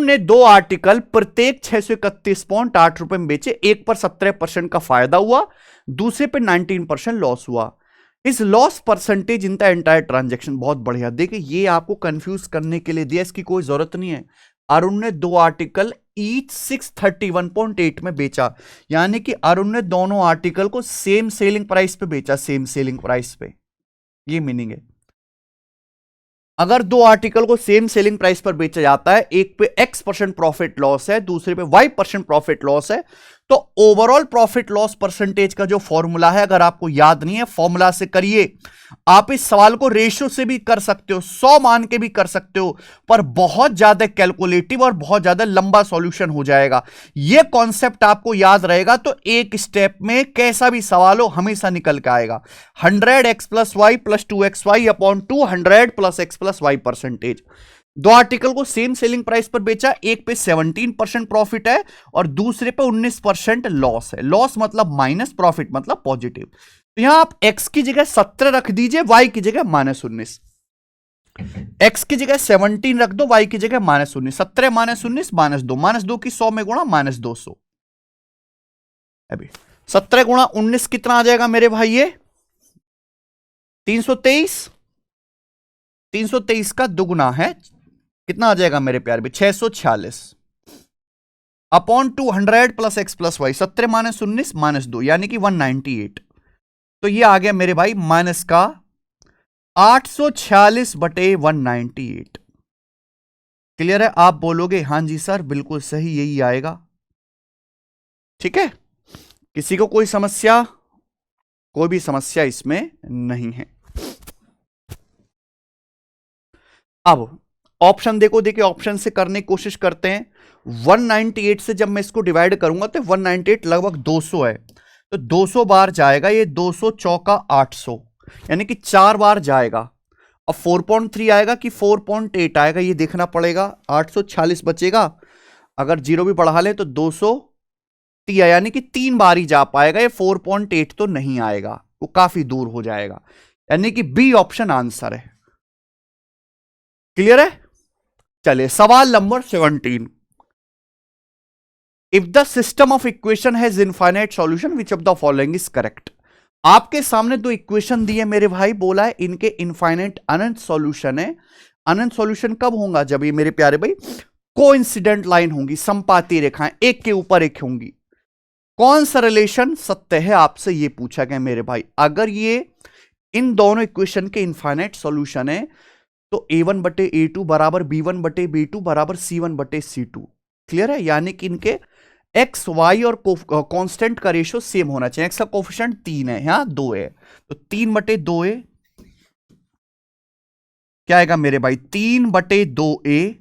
ने 2 आर्टिकल प्रत्येक 631.8 रुपए में बेचे। एक पर 17% का फायदा हुआ, दूसरे पे 19% लॉस हुआ। इस loss percentage in the entire transaction. बहुत बढ़िया। देखिए ये आपको कंफ्यूज करने के लिए दिया, इसकी कोई जरूरत नहीं है। अरुण ने 2 आर्टिकल ईच 631.8 में बेचा, यानी कि अरुण ने दोनों आर्टिकल को सेम सेलिंग प्राइस पे बेचा, सेम सेलिंग प्राइस पे। ये मीनिंग है। अगर दो आर्टिकल को सेम सेलिंग प्राइस पर बेचा जाता है, एक पे X% प्रॉफिट लॉस है, दूसरे पे Y% प्रॉफिट लॉस है, तो ओवरऑल प्रॉफिट लॉस परसेंटेज का जो फॉर्मूला है, अगर आपको याद नहीं है, फॉर्मूला से करिए। आप इस सवाल को रेशियो से भी कर सकते हो, 100 मान के भी कर सकते हो, पर बहुत ज्यादा कैलकुलेटिव और बहुत ज्यादा लंबा सॉल्यूशन हो जाएगा। यह कॉन्सेप्ट आपको याद रहेगा तो एक स्टेप में कैसा भी सवाल हो हमेशा निकल के आएगा। 100x + y + 2xy upon 200 + x + y percentage. दो आर्टिकल को सेम सेलिंग प्राइस पर बेचा, एक पे 17% प्रॉफिट है और दूसरे पे 19% लॉस है। लॉस मतलब माइनस, प्रॉफिट मतलब पॉजिटिव। तो यहां आप x की जगह 17 रख दीजिए, y की जगह -19। x की जगह 17 रख दो, y की जगह -19। 17 -19 -2, -2 की 100 में गुणा -200। अभी 17 गुणा 19 कितना आ जाएगा मेरे भाई? ये 323। 323 का दुगुना है, कितना आ जाएगा मेरे प्यार भी? 646 अपॉन 200 + x + y। 17 -19 -2 यानी कि 198। तो ये आ गया मेरे भाई माइनस का 846/198। क्लियर है? आप बोलोगे हां जी सर बिल्कुल सही, यही आएगा। ठीक है, किसी को कोई समस्या? कोई भी समस्या इसमें नहीं है। अब ऑप्शन देखो, देखिए ऑप्शन से करने की कोशिश करते हैं। 198 से जब मैं इसको डिवाइड करूंगा तो 198 लगभग 200 है, तो 200 बार जाएगा ये। 200 चौका 800 यानी कि 4 बार जाएगा। अब 4.3 आएगा कि 4.8 आएगा, ये देखना पड़ेगा। 846 बचेगा, अगर जीरो भी बढ़ा ले तो 200 यानी कि 3 बार ही जा पाएगा ये। 4.8 तो नहीं आएगा, वो काफी दूर हो जाएगा। यानी कि बी ऑप्शन आंसर है। क्लियर है? चलिए सवाल number 17। If the system of equation has infinite solution, which of the following is correct. आपके सामने दो इक्वेशन दिए मेरे भाई, बोला है इनके इनफाइनाइट अनंत सॉल्यूशन है। अनंत सॉल्यूशन कब होगा? जब ये मेरे प्यारे भाई कोइंसिडेंट लाइन होंगी, संपाती रेखाएं एक के ऊपर एक होंगी। कौन सा रिलेशन सत्य है आपसे ये पूछा गया मेरे भाई। अगर ये इन दोनों इक्वेशन के इनफाइनाइट सॉल्यूशन है तो a1/a2 बराबर b1/b2 बराबर c1/c2। क्लियर है? यानी कि इनके एक्स वाई और कांस्टेंट का रेशियो सेम होना चाहिए। एक्स का कोफिशिएंट 3 है, यहां 2 है, तो 3/2a क्या आएगा मेरे भाई? 3/2a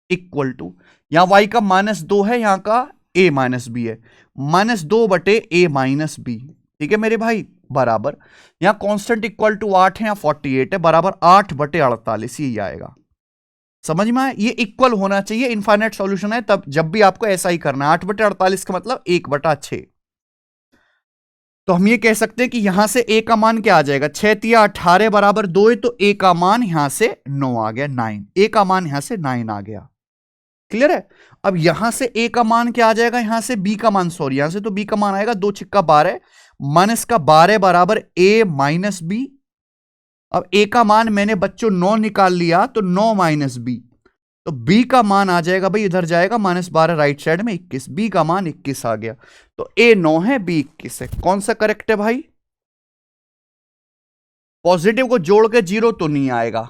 इक्वल टू, यहां वाई का -2 है, यहां का a - b है, -2/a - b। ठीक है मेरे भाई, बराबर यहां कांस्टेंट इक्वल टू 8 है, यहां 48 है, बराबर 8/48 यही आएगा। समझ में आया? ये इक्वल होना चाहिए, इनफाइनाइट सॉल्यूशन है तब जब भी आपको ऐसा ही करना है। 8/48 का मतलब 1/6। तो हम ये कह सकते हैं कि यहां से a का मान क्या आ जाएगा? 6 × 18 बराबर 2 है, तो a का मान यहां से 9 आ गया, 9। a का मान यहां से 9 आ गया। क्लियर है? अब यहां से a का मान क्या आ जाएगा? यहां से b का मान, सॉरी यहां से तो b का मान आएगा 2 × 12 -12 बराबर a - b। अब a का मान मैंने बच्चों 9 निकाल लिया, तो 9 - b, तो b का मान आ जाएगा भाई, इधर जाएगा -12 राइट साइड में 21, b का मान 21 आ गया। तो a 9 है, b 21 है। कौन सा करेक्ट है भाई? पॉजिटिव को जोड़ के 0 तो नहीं आएगा,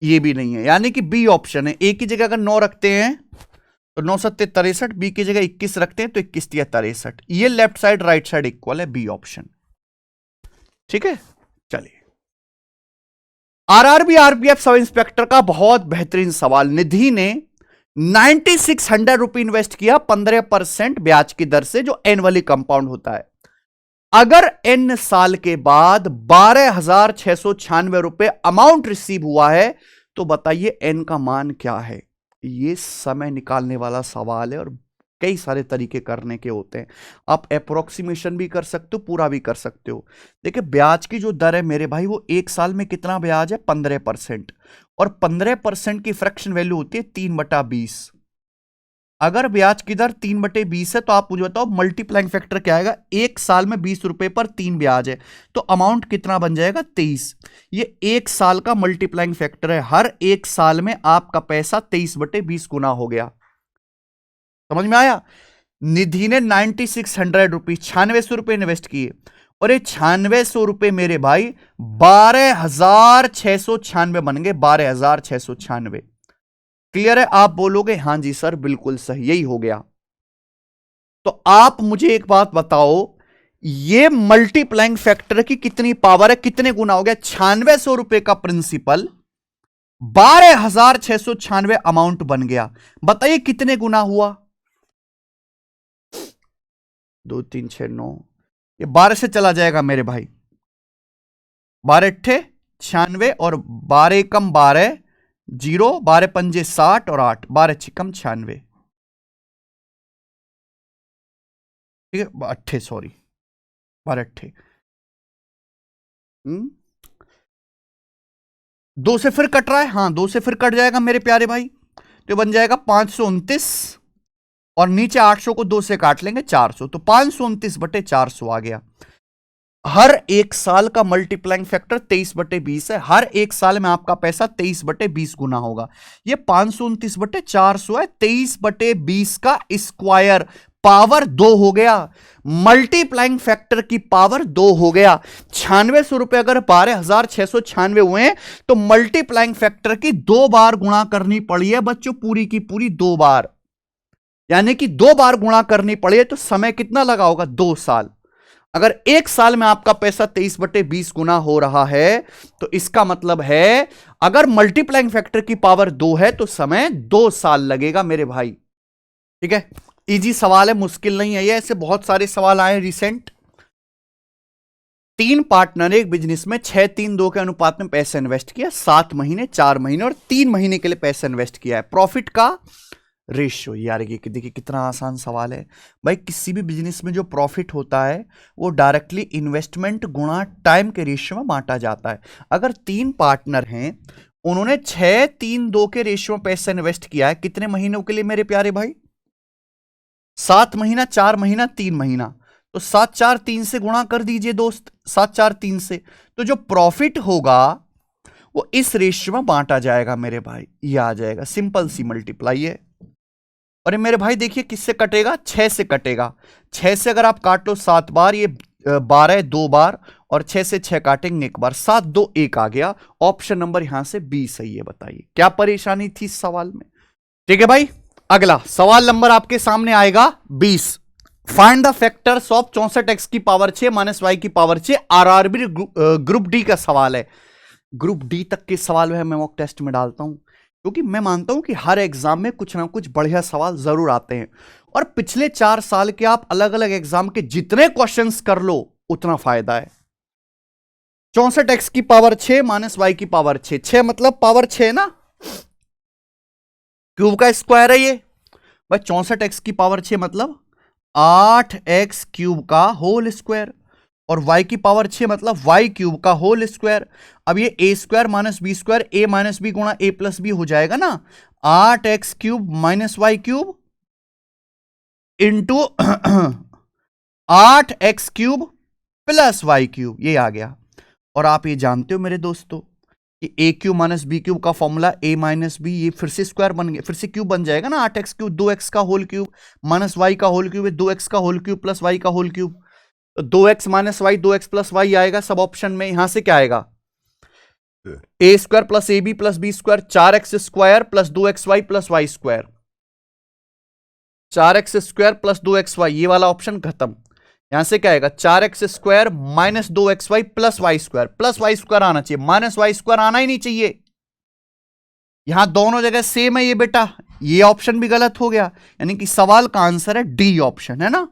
ये भी नहीं है, यानी कि बी ऑप्शन है। a की जगह अगर 9 रखते हैं तो 9 × 7 = 63, बी की जगह 21 रखते हैं तो 21 × 63। ये left side right side equal है, बी ऑप्शन। ठीक है, चलिए आरआरबी आरपीएफ सब इंस्पेक्टर का बहुत बेहतरीन सवाल। निधि ने 9600 रुपए इन्वेस्ट किया 15% ब्याज की दर से, जो एनुअली कंपाउंड होता है। अगर n साल के बाद 12,696 रुपए अमाउंट रिसीव हुआ है तो बताइए n का मान क्या है। ये समय निकालने वाला सवाल है और कई सारे तरीके करने के होते हैं। आप अप्रोक्सीमेशन भी कर सकते हो, पूरा भी कर सकते हो। देखिए ब्याज की जो दर है मेरे भाई, वो एक साल में कितना ब्याज है? 15%, और 15% की फ्रैक्शन वैल्यू होती है 3/20। अगर ब्याज की दर 3/20 है तो आप मुझे बताओ मल्टीप्लाइंग फैक्टर क्या आएगा? एक साल में 20 रुपए पर 3 ब्याज है, तो अमाउंट कितना बन जाएगा? 23। ये एक साल का मल्टीप्लाइंग फैक्टर है। हर एक साल में आपका पैसा 23/20 गुना हो गया। समझ में आया? निधि ने 9600 रुपीज, 9600 रुपए इन्वेस्ट किए और ये 9600 मेरे भाई 12,696 बन गए, 12,696। क्लियर है? आप बोलोगे हाँ जी सर बिल्कुल सही, यही हो गया। तो आप मुझे एक बात बताओ, ये मल्टीप्लाइंग फैक्टर की कितनी पावर है, कितने गुना हो गया? 9600 का प्रिंसिपल 12,696 अमाउंट बन गया। बताइए कितने गुना हुआ? 2 3 6 9, ये 12 से चला जाएगा मेरे भाई, 12 अट्ठे 96 और 12 एकम 12, 0, 12 पंजे 60 और 8, 12 छिकम 96। ठीक है, अट्ठे सॉरी 12 अट्ठे, 2 से फिर कट रहा है, हाँ 2 से फिर कट जाएगा मेरे प्यारे भाई, तो बन जाएगा 529 और नीचे 800 को 2 से काट लेंगे 400, तो 529/400 आ गया। हर एक साल का मल्टीप्लाइंग फैक्टर 23/20 है। हर एक साल में आपका पैसा 23/20 गुना होगा। ये 529/400 है, 23/20 का स्क्वायर, पावर 2 हो गया। मल्टीप्लाइंग फैक्टर की पावर 2 हो गया। 9600 अगर 12,696 हुए हैं तो मल्टीप्लाइंग फैक्टर की 2 बार गुणा करनी पड़ी है बच्चों, पूरी की पूरी 2 बार, यानी कि 2 बार गुणा करनी पड़ी है। तो समय कितना लगा होगा? 2 साल। अगर एक साल में आपका पैसा 23/20 गुना हो रहा है तो इसका मतलब है अगर मल्टीप्लाइंग फैक्टर की पावर 2 है तो समय 2 साल लगेगा मेरे भाई। ठीक है, इजी सवाल है, मुश्किल नहीं है ये। ऐसे बहुत सारे सवाल आए रिसेंट। 3 पार्टनर एक बिजनेस में 6-3-2 के अनुपात में पैसा इन्वेस्ट किया, 7 महीने, 4 महीने और 3 महीने के लिए पैसा इन्वेस्ट किया है। प्रॉफिट का रेशियो, यार ये देखिए कितना आसान सवाल है भाई। किसी भी बिजनेस में जो प्रॉफिट होता है वो डायरेक्टली इन्वेस्टमेंट गुणा टाइम के रेशियो में बांटा जाता है। अगर 3 पार्टनर हैं, उन्होंने 6-3-2 के रेशियो में पैसा इन्वेस्ट किया है, कितने महीनों के लिए मेरे प्यारे भाई? 7 महीना, 4 महीना, 3 महीना, तो 7 4 3 से गुणा कर दीजिए दोस्त, 7 4 3 से। तो जो प्रॉफिट होगा वो इस रेशियो में बांटा जाएगा मेरे भाई, ये आ जाएगा। सिंपल सी मल्टीप्लाई है। और ये मेरे भाई देखिए किससे कटेगा? 6 से कटेगा। 6 से अगर आप काट लो 7 बार, ये 12 2 बार, और 6 से 6 काटेंगे 1 बार, 7 2 1 आ गया। ऑप्शन नंबर यहां से बी सही है। बताइए क्या परेशानी थी इस सवाल में? ठीक है भाई, अगला सवाल नंबर आपके सामने आएगा 20। Find the factors of 64x की पावर 6 माइनस y की पावर 6। आरआरबी ग्रुप डी का सवाल है। ग्रुप डी तक के सवाल है मैं मॉक टेस्ट में डालता हूं, क्योंकि मैं मानता हूं कि हर एग्जाम में कुछ ना कुछ बढ़िया सवाल जरूर आते हैं। और पिछले 4 साल के आप अलग अलग एग्जाम के जितने क्वेश्चंस कर लो उतना फायदा है। 64x की पावर 6 माइनस y की पावर 6, 6 मतलब पावर 6 ना, क्यूब का स्क्वायर है ये भाई। 64x की पावर 6 मतलब 8x क्यूब का होल स्क्वायर, और y की पावर 6 मतलब y क्यूब का होल स्क्वायर। अब ये a square minus b square, a minus b गुणा a प्लस बी हो जाएगा ना, 8x cube minus y cube into 8x cube plus y cube, ये आ गया। और आप ये जानते हो मेरे दोस्तों कि a cube minus b cube का फॉर्मूला a माइनस बी, ये फिर से स्क्वायर बन गया, फिर से क्यूब बन जाएगा ना। 8x क्यूब 2x का होल क्यूब माइनस y का होल क्यूब है 2x का होल क्यूब प्लस y का whole cube, 2x minus Y 2x plus Y आएगा सब ऑप्शन में। यहां से क्या आएगा? A square plus A B plus B square, 4x square plus 2xy plus Y square, 4x square plus 2xy, ये वाला ऑप्शन खत्म। यहां से क्या आएगा? 4x square minus 2xy plus Y square, plus Y square आना चाहिए, माइनस वाई स्क्वायर आना ही नहीं चाहिए। यहां दोनों जगह सेम है ये बेटा, ये ऑप्शन भी गलत हो गया, यानी कि सवाल का आंसर है डी ऑप्शन, है ना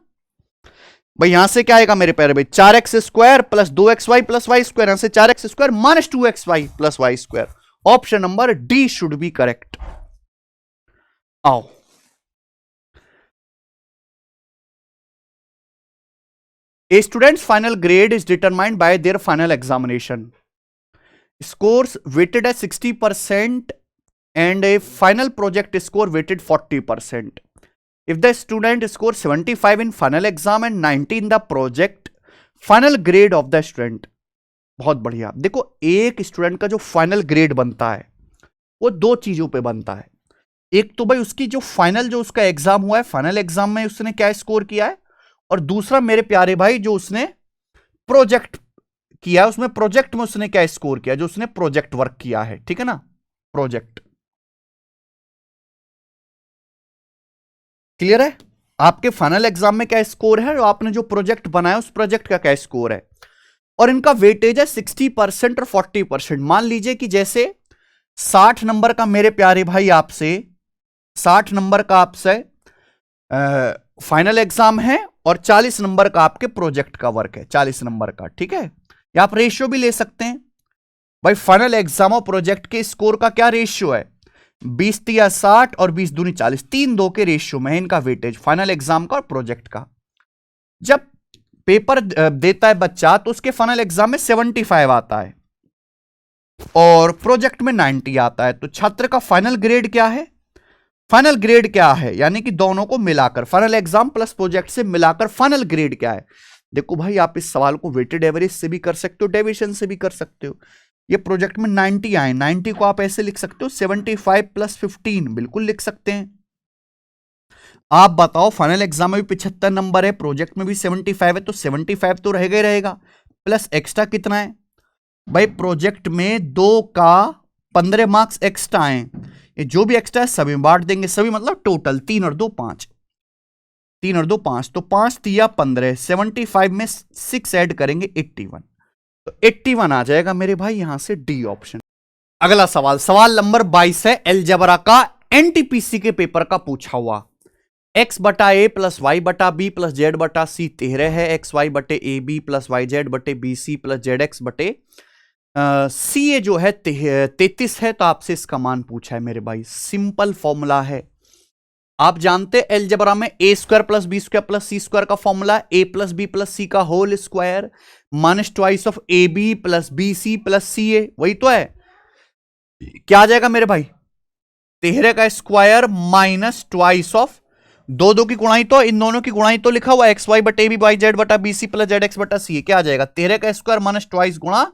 भाई। यहां से क्या आएगा मेरे प्यारे भाई? 4x square plus 2xy plus Y square, यहां से 4x square minus 2xy plus Y square. Option number D should be correct. आओ, A student's final grade is determined by their final examination. Scores weighted at 60% and a final project score weighted 40%. If the student scores 75 in final exam and 90 in the project, final grade of the student. बहुत बढ़िया। देखो, एक student का जो final grade बनता है वो 2 चीजों पे बनता है। एक तो भाई उसकी जो फाइनल जो उसका एग्जाम हुआ है, फाइनल एग्जाम में उसने क्या स्कोर किया है, और दूसरा मेरे प्यारे भाई जो उसने प्रोजेक्ट किया, उसमें प्रोजेक्ट में उसने क्या स्कोर किया, जो उसने प्रोजेक्ट वर्क किया है, ठीक है ना, प्रोजेक्ट। क्लियर है? आपके फाइनल एग्जाम में क्या स्कोर है, और आपने जो प्रोजेक्ट बनाया उस प्रोजेक्ट का क्या स्कोर है। और इनका वेटेज है 60% और 40%। मान लीजिए कि जैसे 60 नंबर का मेरे प्यारे भाई आपसे 60 नंबर का आपसे फाइनल एग्जाम है, और 40 नंबर का आपके प्रोजेक्ट का वर्क है, 40 नंबर का, ठीक है। या आप रेशियो भी ले सकते हैं भाई, फाइनल एग्जाम और प्रोजेक्ट के स्कोर का क्या रेशियो है, 20 या 60 और 20 दूनी 40, 3-2 के रेशियो में है इनका वेटेज, फाइनल एग्जाम का और प्रोजेक्ट का। जब पेपर देता है बच्चा तो उसके फाइनल एग्जाम में 75 आता है और प्रोजेक्ट में 90 आता है, तो छात्र का फाइनल ग्रेड क्या है, फाइनल ग्रेड क्या है, यानी कि दोनों को मिलाकर, फाइनल एग्जाम प्लस प्रोजेक्ट से मिलाकर फाइनल ग्रेड क्या है। देखो भाई, आप इस सवाल को वेटेड एवरेज से भी कर सकते हो, डेविएशन से भी कर सकते हो। ये प्रोजेक्ट में 90 आए, 90 को आप ऐसे लिख सकते हो 75 + 15, बिल्कुल लिख सकते हैं। आप बताओ, फाइनल एग्जाम में भी 75 नंबर है, प्रोजेक्ट में भी 75 है, तो 75 तो रहेगा ही रहेगा, प्लस एक्स्ट्रा कितना है भाई, प्रोजेक्ट में 2 का 15 मार्क्स एक्स्ट्रा आए, ये जो भी एक्स्ट्रा है सभी बांट देंगे, सभी मतलब टोटल 3 और 2 5, 3 और 2 5, तो 5 तिया 15, 75 में 6 ऐड करेंगे 81, तो 81 आ जाएगा मेरे भाई, यहां से डी ऑप्शन। अगला सवाल, सवाल नंबर 22 है अलजेब्रा का, एनटीपीसी के पेपर का पूछा हुआ। x/a + y/b + z/c 13 है, xy बटे ab + yz बटे bc + zx बटे ca जो है 33 है, तो आपसे इसका मान पूछा है मेरे भाई। सिंपल फॉर्मूला है, आप जानते हैं अलजेब्रा में a² + b² + c² का फॉर्मूला, a + b + c का whole square -2 of ab + bc + ca, वही तो है। क्या आ जाएगा मेरे भाई, 13 का स्क्वायर -2 ऑफ 2 की गुणाई, तो इन दोनों की गुणाई तो लिखा हुआ है xy बटे ab yz बटा bc + zx बटा c, क्या आ जाएगा 13 का स्क्वायर -2 गुणा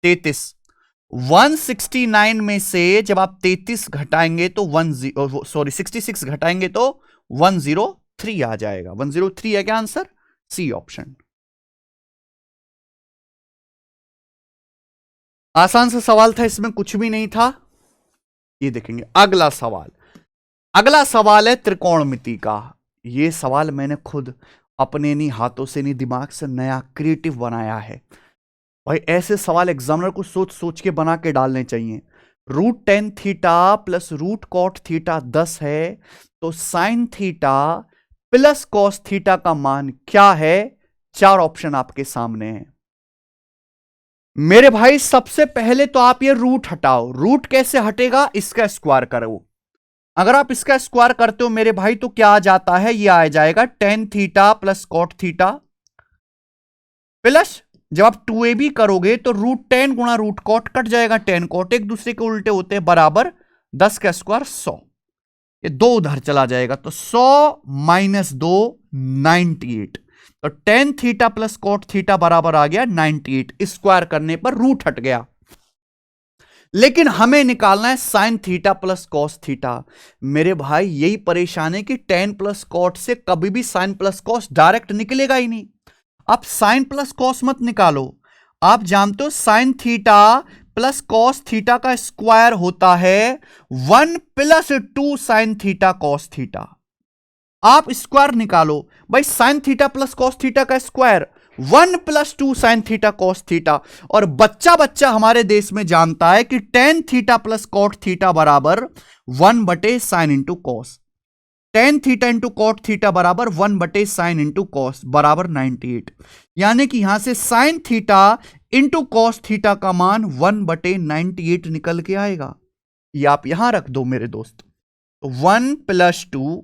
33। 169 में से जब आप 33 घटाएंगे तो 66 घटाएंगे तो 103 आ जाएगा, 103 है क्या आंसर, सी ऑप्शन। आसान सा सवाल था, इसमें कुछ भी नहीं था। ये देखेंगे अगला सवाल, अगला सवाल है त्रिकोणमिति का। ये सवाल मैंने खुद अपने नहीं हाथों से नहीं दिमाग से नया क्रिएटिव बनाया है भाई, ऐसे सवाल एग्जामिनर को सोच सोच के बना के डालने चाहिए। √10 थीटा + √cot थीटा 10 है, तो sin थीटा + cos थीटा का मान क्या है, 4 ऑप्शन आपके सामने है मेरे भाई। सबसे पहले तो आप ये रूट हटाओ, रूट कैसे हटेगा, इसका स्क्वायर करो। अगर आप इसका स्क्वायर करते हो मेरे भाई तो क्या आ जाता है, ये आ जाएगा tan theta + cot theta plus, जब आप 2ab करोगे तो √10 गुणा √cot कट जाएगा, tan cot एक दूसरे के उल्टे होते हैं, बराबर 10 का स्क्वायर 100, ये 2 उधर चला जाएगा, तो 100 - 2 98, तो tan थीटा + cot थीटा बराबर आ गया 98, स्क्वायर करने पर रूट हट गया। लेकिन हमें निकालना है sin थीटा + cos थीटा। मेरे भाई यही परेशान है कि tan + cot से कभी भी sin + cos डायरेक्ट निकलेगा ही नहीं, आप sin + cos मत निकालो। आप जानते हो sin थीटा + cos थीटा का स्क्वायर होता है 1 + 2 sin थीटा cos थीटा। आप स्क्वायर निकालो भाई, sin थीटा + cos थीटा का square 1 + 2 sin theta cos theta, और बच्चा बच्चा हमारे देश में जानता है कि tan थीटा + cot थीटा बराबर 1 बटे sin into cos, tan theta into cot theta बराबर 1 बटे sin इंटू cos बराबर 98, यानी कि यहां से sin theta into cos theta का मान 1 बटे 98 निकल के आएगा। ये आप यहां रख दो मेरे दोस्त, तो 1 + 2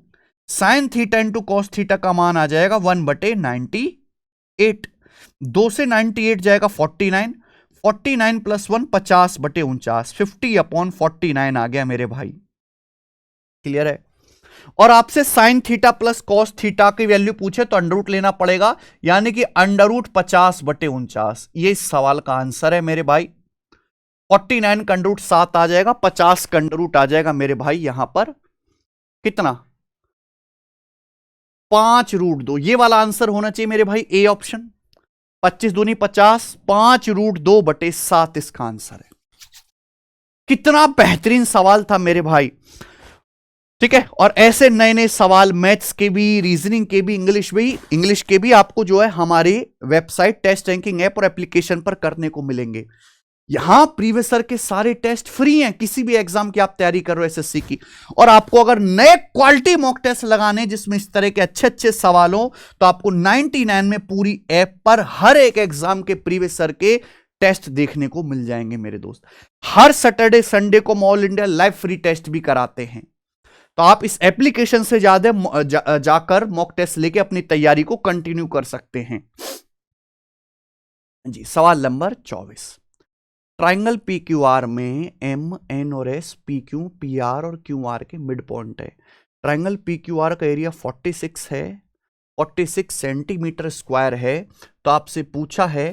sin theta into cos theta का मान आ जाएगा 1 बटे 98, 2 से 98 जाएगा 49, 49 + 1 50 बटे 49, 50/49 आ गया मेरे भाई। क्लियर है? और आपसे sin थीटा + cos थीटा की वैल्यू पूछे तो अंडर रूट लेना पड़ेगा, यानी कि √50 बटे 49, ये इस सवाल का आंसर है मेरे भाई। 49 का अंडर रूट 7 आ जाएगा, 50 का अंडर रूट आ जाएगा मेरे भाई यहां पर कितना, 5√2, ये वाला आंसर होना चाहिए मेरे भाई, ए ऑप्शन। 25 दूनी 50, 5√2/7 इसका आंसर है। कितना बेहतरीन सवाल था मेरे भाई, ठीक है। और ऐसे नए नए सवाल मैथ्स के भी, रीजनिंग के भी, इंग्लिश के भी आपको जो है हमारी वेबसाइट टेस्ट रैंकिंग ऐप और एप्लीकेशन पर करने को मिलेंगे। यहां प्रीवियस ईयर के सारे टेस्ट फ्री हैं, किसी भी एग्जाम की आप तैयारी कर रहे हो एसएससी की। और आपको अगर नए क्वालिटी मॉक टेस्ट लगाने जिसमें इस तरह के अच्छे अच्छे सवाल हो, तो आपको 99 में पूरी ऐप पर हर एक एग्जाम के प्रीवियस ईयर के टेस्ट देखने को मिल जाएंगे मेरे दोस्त। हर सैटरडे संडे को all India live free test भी कराते हैं। तो आप इस एप्लीकेशन से जाकर मॉक टेस्ट लेके अपनी तैयारी को कंटिन्यू कर सकते हैं जी। सवाल number 24, triangle P Q R में एम, एन और S P Q, P R और क्यू आर के मिड पॉइंट है। ट्राइंगल पी क्यू आर का एरिया 46 है, 46 सेंटीमीटर स्क्वायर है। तो आपसे पूछा है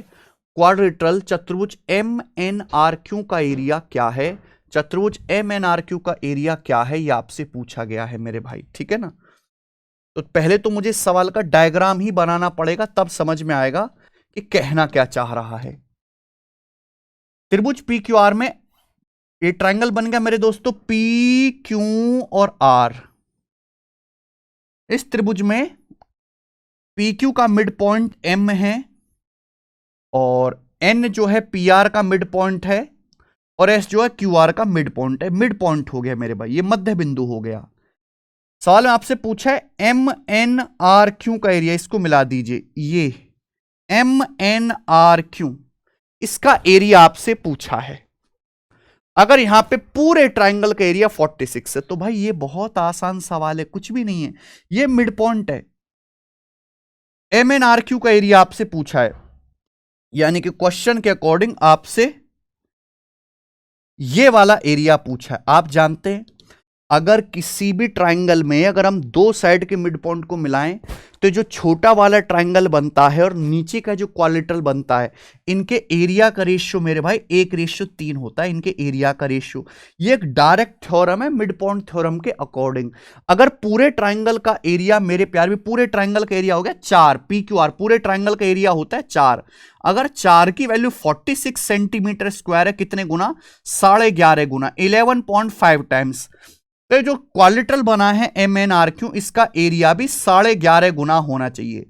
क्वाड्रिलेटरल चतुर्भुज एम एन आर क्यू का एरिया क्या है। चतुर्भुज एम एन आर क्यू का एरिया क्या है, यह आपसे पूछा गया है मेरे भाई, ठीक है ना। तो पहले तो मुझे इस सवाल का डायग्राम ही बनाना पड़ेगा, तब समझ में आएगा कि कहना क्या चाह रहा है। त्रिभुज पी क्यू आर में ये ट्रायंगल बन गया मेरे दोस्तों पी क्यू और आर। इस त्रिभुज में पी क्यू का मिड पॉइंट एम है और एन जो है पी आर का मिड पॉइंट है और एस जो है क्यू आर का मिड पॉइंट है। मिड पॉइंट हो गया मेरे भाई, ये मध्य बिंदु हो गया। सवाल में आपसे पूछा है एम एन आर क्यू का एरिया, इसको मिला दीजिए, ये एम एन आर क्यू, इसका एरिया आपसे पूछा है। अगर यहां पे पूरे ट्रायंगल का एरिया 46 है तो भाई ये बहुत आसान सवाल है, कुछ भी नहीं है, ये मिड पॉइंट है। एम एन आर क्यू का एरिया आपसे पूछा है, यानी कि क्वेश्चन के अकॉर्डिंग आपसे ये वाला एरिया पूछा है। आप जानते हैं अगर किसी भी ट्रायंगल में अगर हम दो साइड के मिड पॉइंट को मिलाएं तो जो छोटा वाला ट्रायंगल बनता है और नीचे का जो क्वाड्रिलेटरल बनता है, इनके एरिया का रेशियो मेरे भाई 1:3 होता है, इनके एरिया का रेशियो। ये एक डायरेक्ट थ्योरम है मिड पॉइंट थ्योरम के अकॉर्डिंग। अगर पूरे ट्रायंगल का एरिया मेरे प्यार भी, पूरे ट्रायंगल का एरिया हो गया 4, पी क्यू आर पूरे ट्रायंगल का एरिया होता है 4। अगर 4 की वैल्यू 46 सेंटीमीटर स्क्वायर है, कितने गुना, 11.5 गुना, 11.5 टाइम्स। तो जो क्वाड्रिलेटरल बना है एम एन आर क्यू, इसका एरिया भी 11.5 गुना होना चाहिए।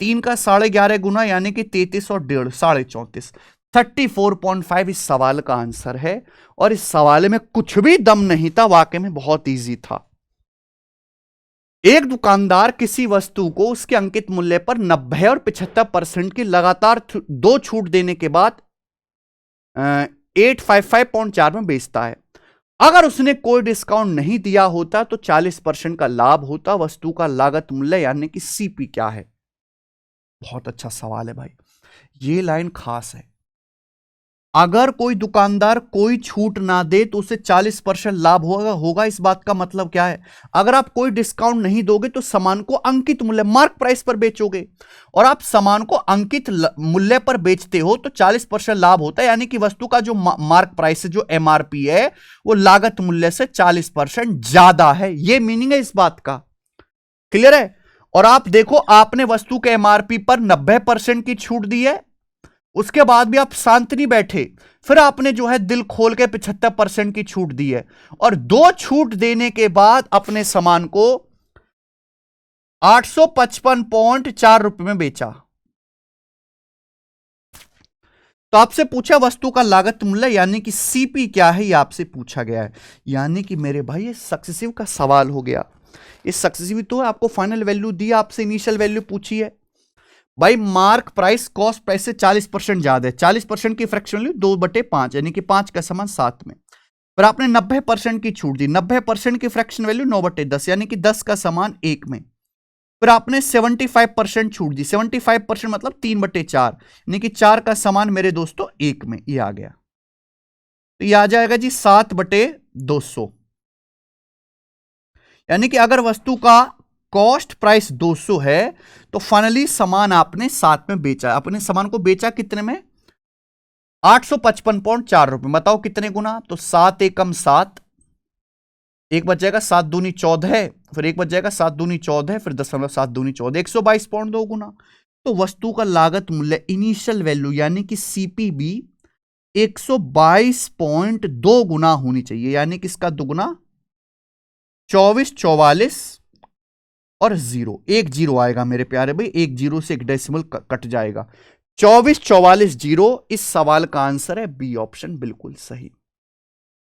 3 का 11.5 गुना यानी कि 33 और 1.5 34, 34.5 इस सवाल का आंसर है। और इस सवाल में कुछ भी दम नहीं था, वाकई में बहुत इजी था। एक दुकानदार किसी वस्तु को उसके अंकित मूल्य पर 90 और 75% की लगातार 2 छूट देने के बाद 855.4 में बेचता है। अगर उसने कोई डिस्काउंट नहीं दिया होता तो 40% का लाभ होता। वस्तु का लागत मूल्य यानी कि सीपी क्या है। बहुत अच्छा सवाल है भाई, ये लाइन खास है। अगर कोई दुकानदार कोई छूट ना दे तो उसे 40% लाभ होगा। इस बात का मतलब क्या है, अगर आप कोई डिस्काउंट नहीं दोगे तो सामान को अंकित मूल्य मार्क प्राइस पर बेचोगे, और आप सामान को अंकित मूल्य पर बेचते हो तो 40% लाभ होता है, यानी कि वस्तु का जो मार्क प्राइस है, जो एमआरपी है, वो लागत मूल्य से 40% ज्यादा है। ये मीनिंग है इस बात का, क्लियर है। और आप देखो, आपने वस्तु के एमआरपी पर 90% की छूट दी है, उसके बाद भी आप शांत नहीं बैठे, फिर आपने जो है दिल खोल के 75% की छूट दी है, और 2 छूट देने के बाद अपने सामान को 855.4 रुपए में बेचा। तो आपसे पूछा वस्तु का लागत मूल्य यानी कि सीपी क्या है, यह आपसे पूछा गया है। यानी कि मेरे भाई ये सक्सेसिव का सवाल हो गया। ये सक्सेसिव तो आपको फाइनल वैल्यू दी, आपसे इनिशियल वैल्यू पूछी है भाई। मार्क प्राइस कॉस्ट प्राइस से 40% ज्यादा है, 40% की फ्रैक्शन वैल्यू 2/5 यानी कि 5 का समान 7 में। पर आपने 90% की छूट दी, 90% की फ्रैक्शन वैल्यू 9/10 यानी कि 10 का समान 1 में। फिर आपने 75% छूट दी, 75% मतलब 3/4 यानी कि 4 का समान मेरे दोस्तों 1 में। ये आ गया, तो ये आ जाएगा जी 7/200। यानी कि अगर वस्तु का कॉस्ट प्राइस 200 है तो फाइनली सामान आपने 7 में बेचा। अपने सामान को बेचा कितने में, 855.4 रुपए। बताओ कितने गुना, तो 7 एकम 7, 1 बच जाएगा 7 दूनी 14 है, फिर 1 बच जाएगा 7 दूनी 14 है, फिर 10.7 दूनी 14, 122.2 गुना। तो वस्तु का लागत मूल्य इनिशियल वैल्यू यानी कि सीपीबी 122.2 गुना होनी चाहिए, यानी कि इसका दुगुना 24, 44 और जीरो, एक जीरो आएगा मेरे प्यारे भाई, एक जीरो से एक डेसिमल कट जाएगा, 24, 44 जीरो। इस सवाल का आंसर है बी ऑप्शन, बिल्कुल सही,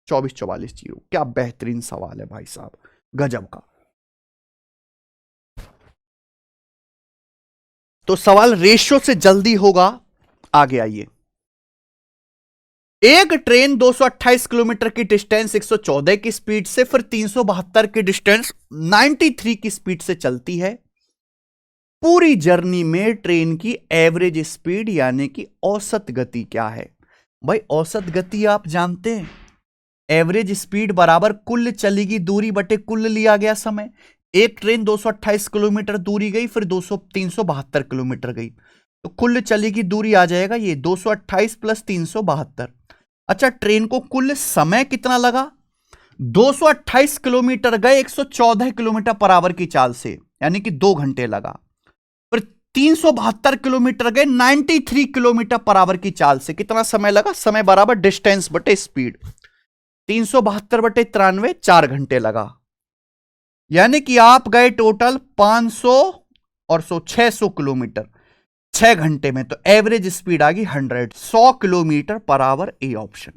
24, 44 जीरो। क्या बेहतरीन सवाल है भाई साहब, गजब का। तो सवाल रेशियो से जल्दी होगा, आगे आइए। एक ट्रेन 228 किलोमीटर की डिस्टेंस 114 की स्पीड से फिर 372 की डिस्टेंस 93 की स्पीड से चलती है। पूरी जर्नी में ट्रेन की एवरेज स्पीड यानी कि औसत गति क्या है? भाई औसत गति आप जानते हैं, एवरेज स्पीड बराबर कुल चली गई दूरी बटे कुल लिया गया समय। एक ट्रेन 228 किलोमीटर दूरी गई, फिर 372 किलोमीटर गई, तो कुल चली गई दूरी आ जाएगा ये 228 प्लस 372। अच्छा, ट्रेन को कुल समय कितना लगा? 228 किलोमीटर गए 114 किलोमीटर पर आवर की चाल से, यानी कि 2 घंटे लगा। फिर 372 किलोमीटर गए 93 किलोमीटर पर आवर की चाल से, कितना समय लगा? समय बराबर डिस्टेंस बटे स्पीड, 372 बटे 93, 4 घंटे लगा। यानी कि आप गए टोटल 500 और 600 किलोमीटर 6 घंटे में, तो एवरेज स्पीड आ गई 100 kilometre per hour, A option.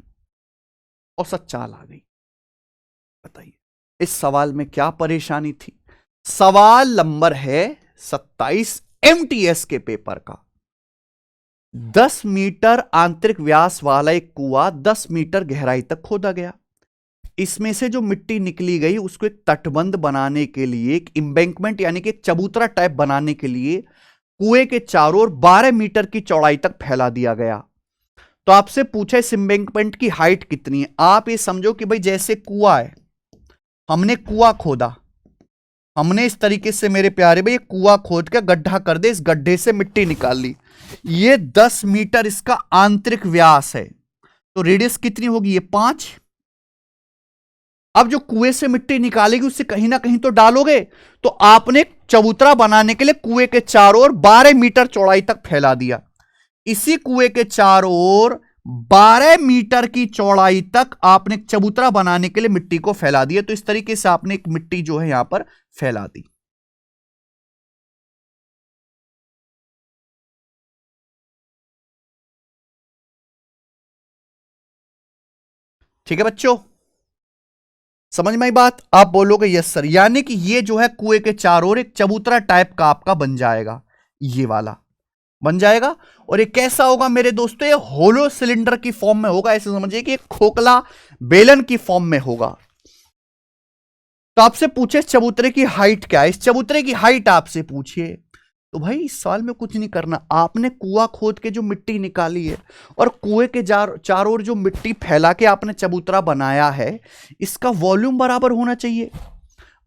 औसत चाल आ गई। बताइए इस सवाल में क्या परेशानी थी? सवाल नंबर है 27 एमटीएस के पेपर का। 10 मीटर आंतरिक व्यास वाला एक कुआं 10 मीटर गहराई तक खोदा गया। इसमें से जो मिट्टी निकली गई उसको एक तटबंध बनाने के लिए, एक एम्बैंकमेंट यानी कि एक चबूतरा टाइप बनाने के लिए कुएं के चारों ओर 12 मीटर की चौड़ाई तक फैला दिया गया। तो आपसे पूछा इस एम्बैंकमेंट की हाइट कितनी है? आप ये समझो कि भाई जैसे कुआं है, हमने कुआं खोदा, हमने इस तरीके से मेरे प्यारे भाई कुआं खोद के गड्ढा कर दे, इस गड्ढे से मिट्टी निकाल ली, ये 10 मीटर इसका आंतरिक व्यास है, तो रेडियस कितनी होगी? ये 5। अब जो कुएं से मिट्टी निकालेगी उससे कहीं ना कहीं तो डालोगे, तो आपने चबूतरा बनाने के लिए कुएं के चारों ओर 12 मीटर चौड़ाई तक फैला दिया। इसी कुएं के चारों ओर 12 मीटर की चौड़ाई तक आपने चबूतरा बनाने के लिए मिट्टी को फैला दिया। तो इस तरीके से आपने एक मिट्टी जो है यहां पर फैला दी। ठीक है बच्चों, समझ में आई बात? आप बोलोगे यस सर, यानी कि ये जो है कुएं के चारों ओर एक चबूतरा टाइप का आपका बन जाएगा, ये वाला बन जाएगा। और ये कैसा होगा मेरे दोस्तों? ये होलो सिलेंडर की फॉर्म में होगा, ऐसे समझिए कि खोखला बेलन की फॉर्म में होगा। तो आपसे पूछे चबूतरे की हाइट क्या है, इस चबूतरे की हाइट आपसे पूछिए, तो भाई इस सवाल में कुछ नहीं करना, आपने कुआं खोद के जो मिट्टी निकाली है और कुएं के चारों ओर जो मिट्टी फैला के आपने चबूतरा बनाया है, इसका वॉल्यूम बराबर होना चाहिए।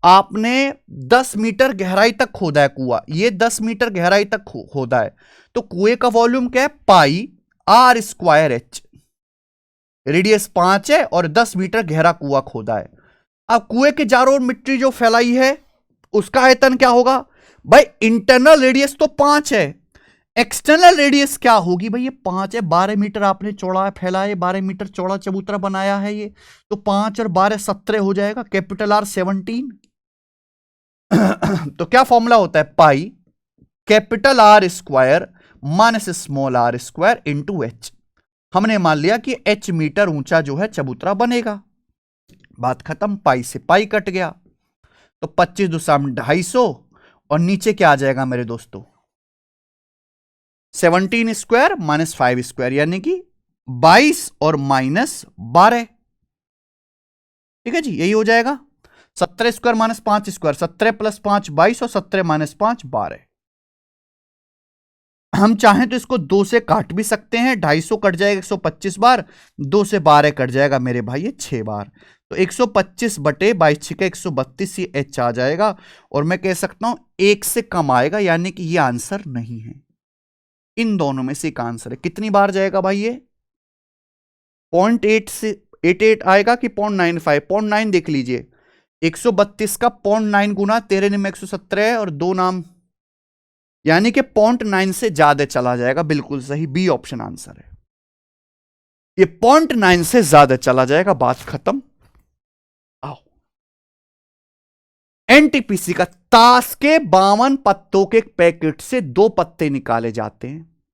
आपने 10 मीटर गहराई तक खोदा है कुआं, ये 10 मीटर गहराई तक खोदा है, तो कुएं का वॉल्यूम क्या है? पाई आर स्क्वायर एच। रेडियस 5 है और 10 मीटर गहरा कुआं खोदा है। अब कुएं के चारों ओर मिट्टी जो फैलाई है उसका आयतन क्या होगा? भाई इंटरनल रेडियस तो 5 है, एक्सटर्नल रेडियस क्या होगी? भाई ये 5 है, 12 मीटर आपने चौड़ा फैला है, 12 मीटर चौड़ा चबूतरा बनाया है ये, तो 5 और 12 17 हो जाएगा, कैपिटल आर 17। तो क्या फॉर्मूला होता है? Pi capital R square minus small r square into h. हमने मान लिया कि एच मीटर ऊंचा जो है चबूतरा बनेगा, बात खत्म, पाई से पाई कट गया, तो 25 दूसरा 250 और नीचे क्या आ जाएगा मेरे दोस्तों? 17 स्क्वायर माइनस 5 स्क्वायर, यानी कि 22 और माइनस 12। ठीक है जी, यही हो जाएगा। 17 स्क्वायर माइनस 5 स्क्वायर, 17 प्लस 5 22 और 17 माइनस 5 12। हम चाहें तो इसको 2 से काट भी सकते हैं, 250 कट जाएगा 125 बार, 2 से 12 कट जाएगा मेरे भाई ये 6 बार, तो 125 बटे 22 6 132 ये एच आ जाएगा। और मैं कह सकता हूं 1 से कम आएगा, यानी कि ये आंसर नहीं है, इन दोनों में से एक आंसर है। कितनी बार जाएगा भाई ये? 0.8 से 88 आएगा कि 0.95? 0.9 देख लीजिए, 132 का 0.9 गुना 13 में 117 है और 2 नाम यानी कि 0.9 से ज्यादा चला जाएगा। बिल्कुल सही, बी ऑप्शन आंसर है। ये 0.9 से ज्यादा चला जाएगा, बात खत्म। आओ, एनटीपीसी का ताश के 52 पत्तों के पैकेट से 2 पत्ते निकाले जाते हैं।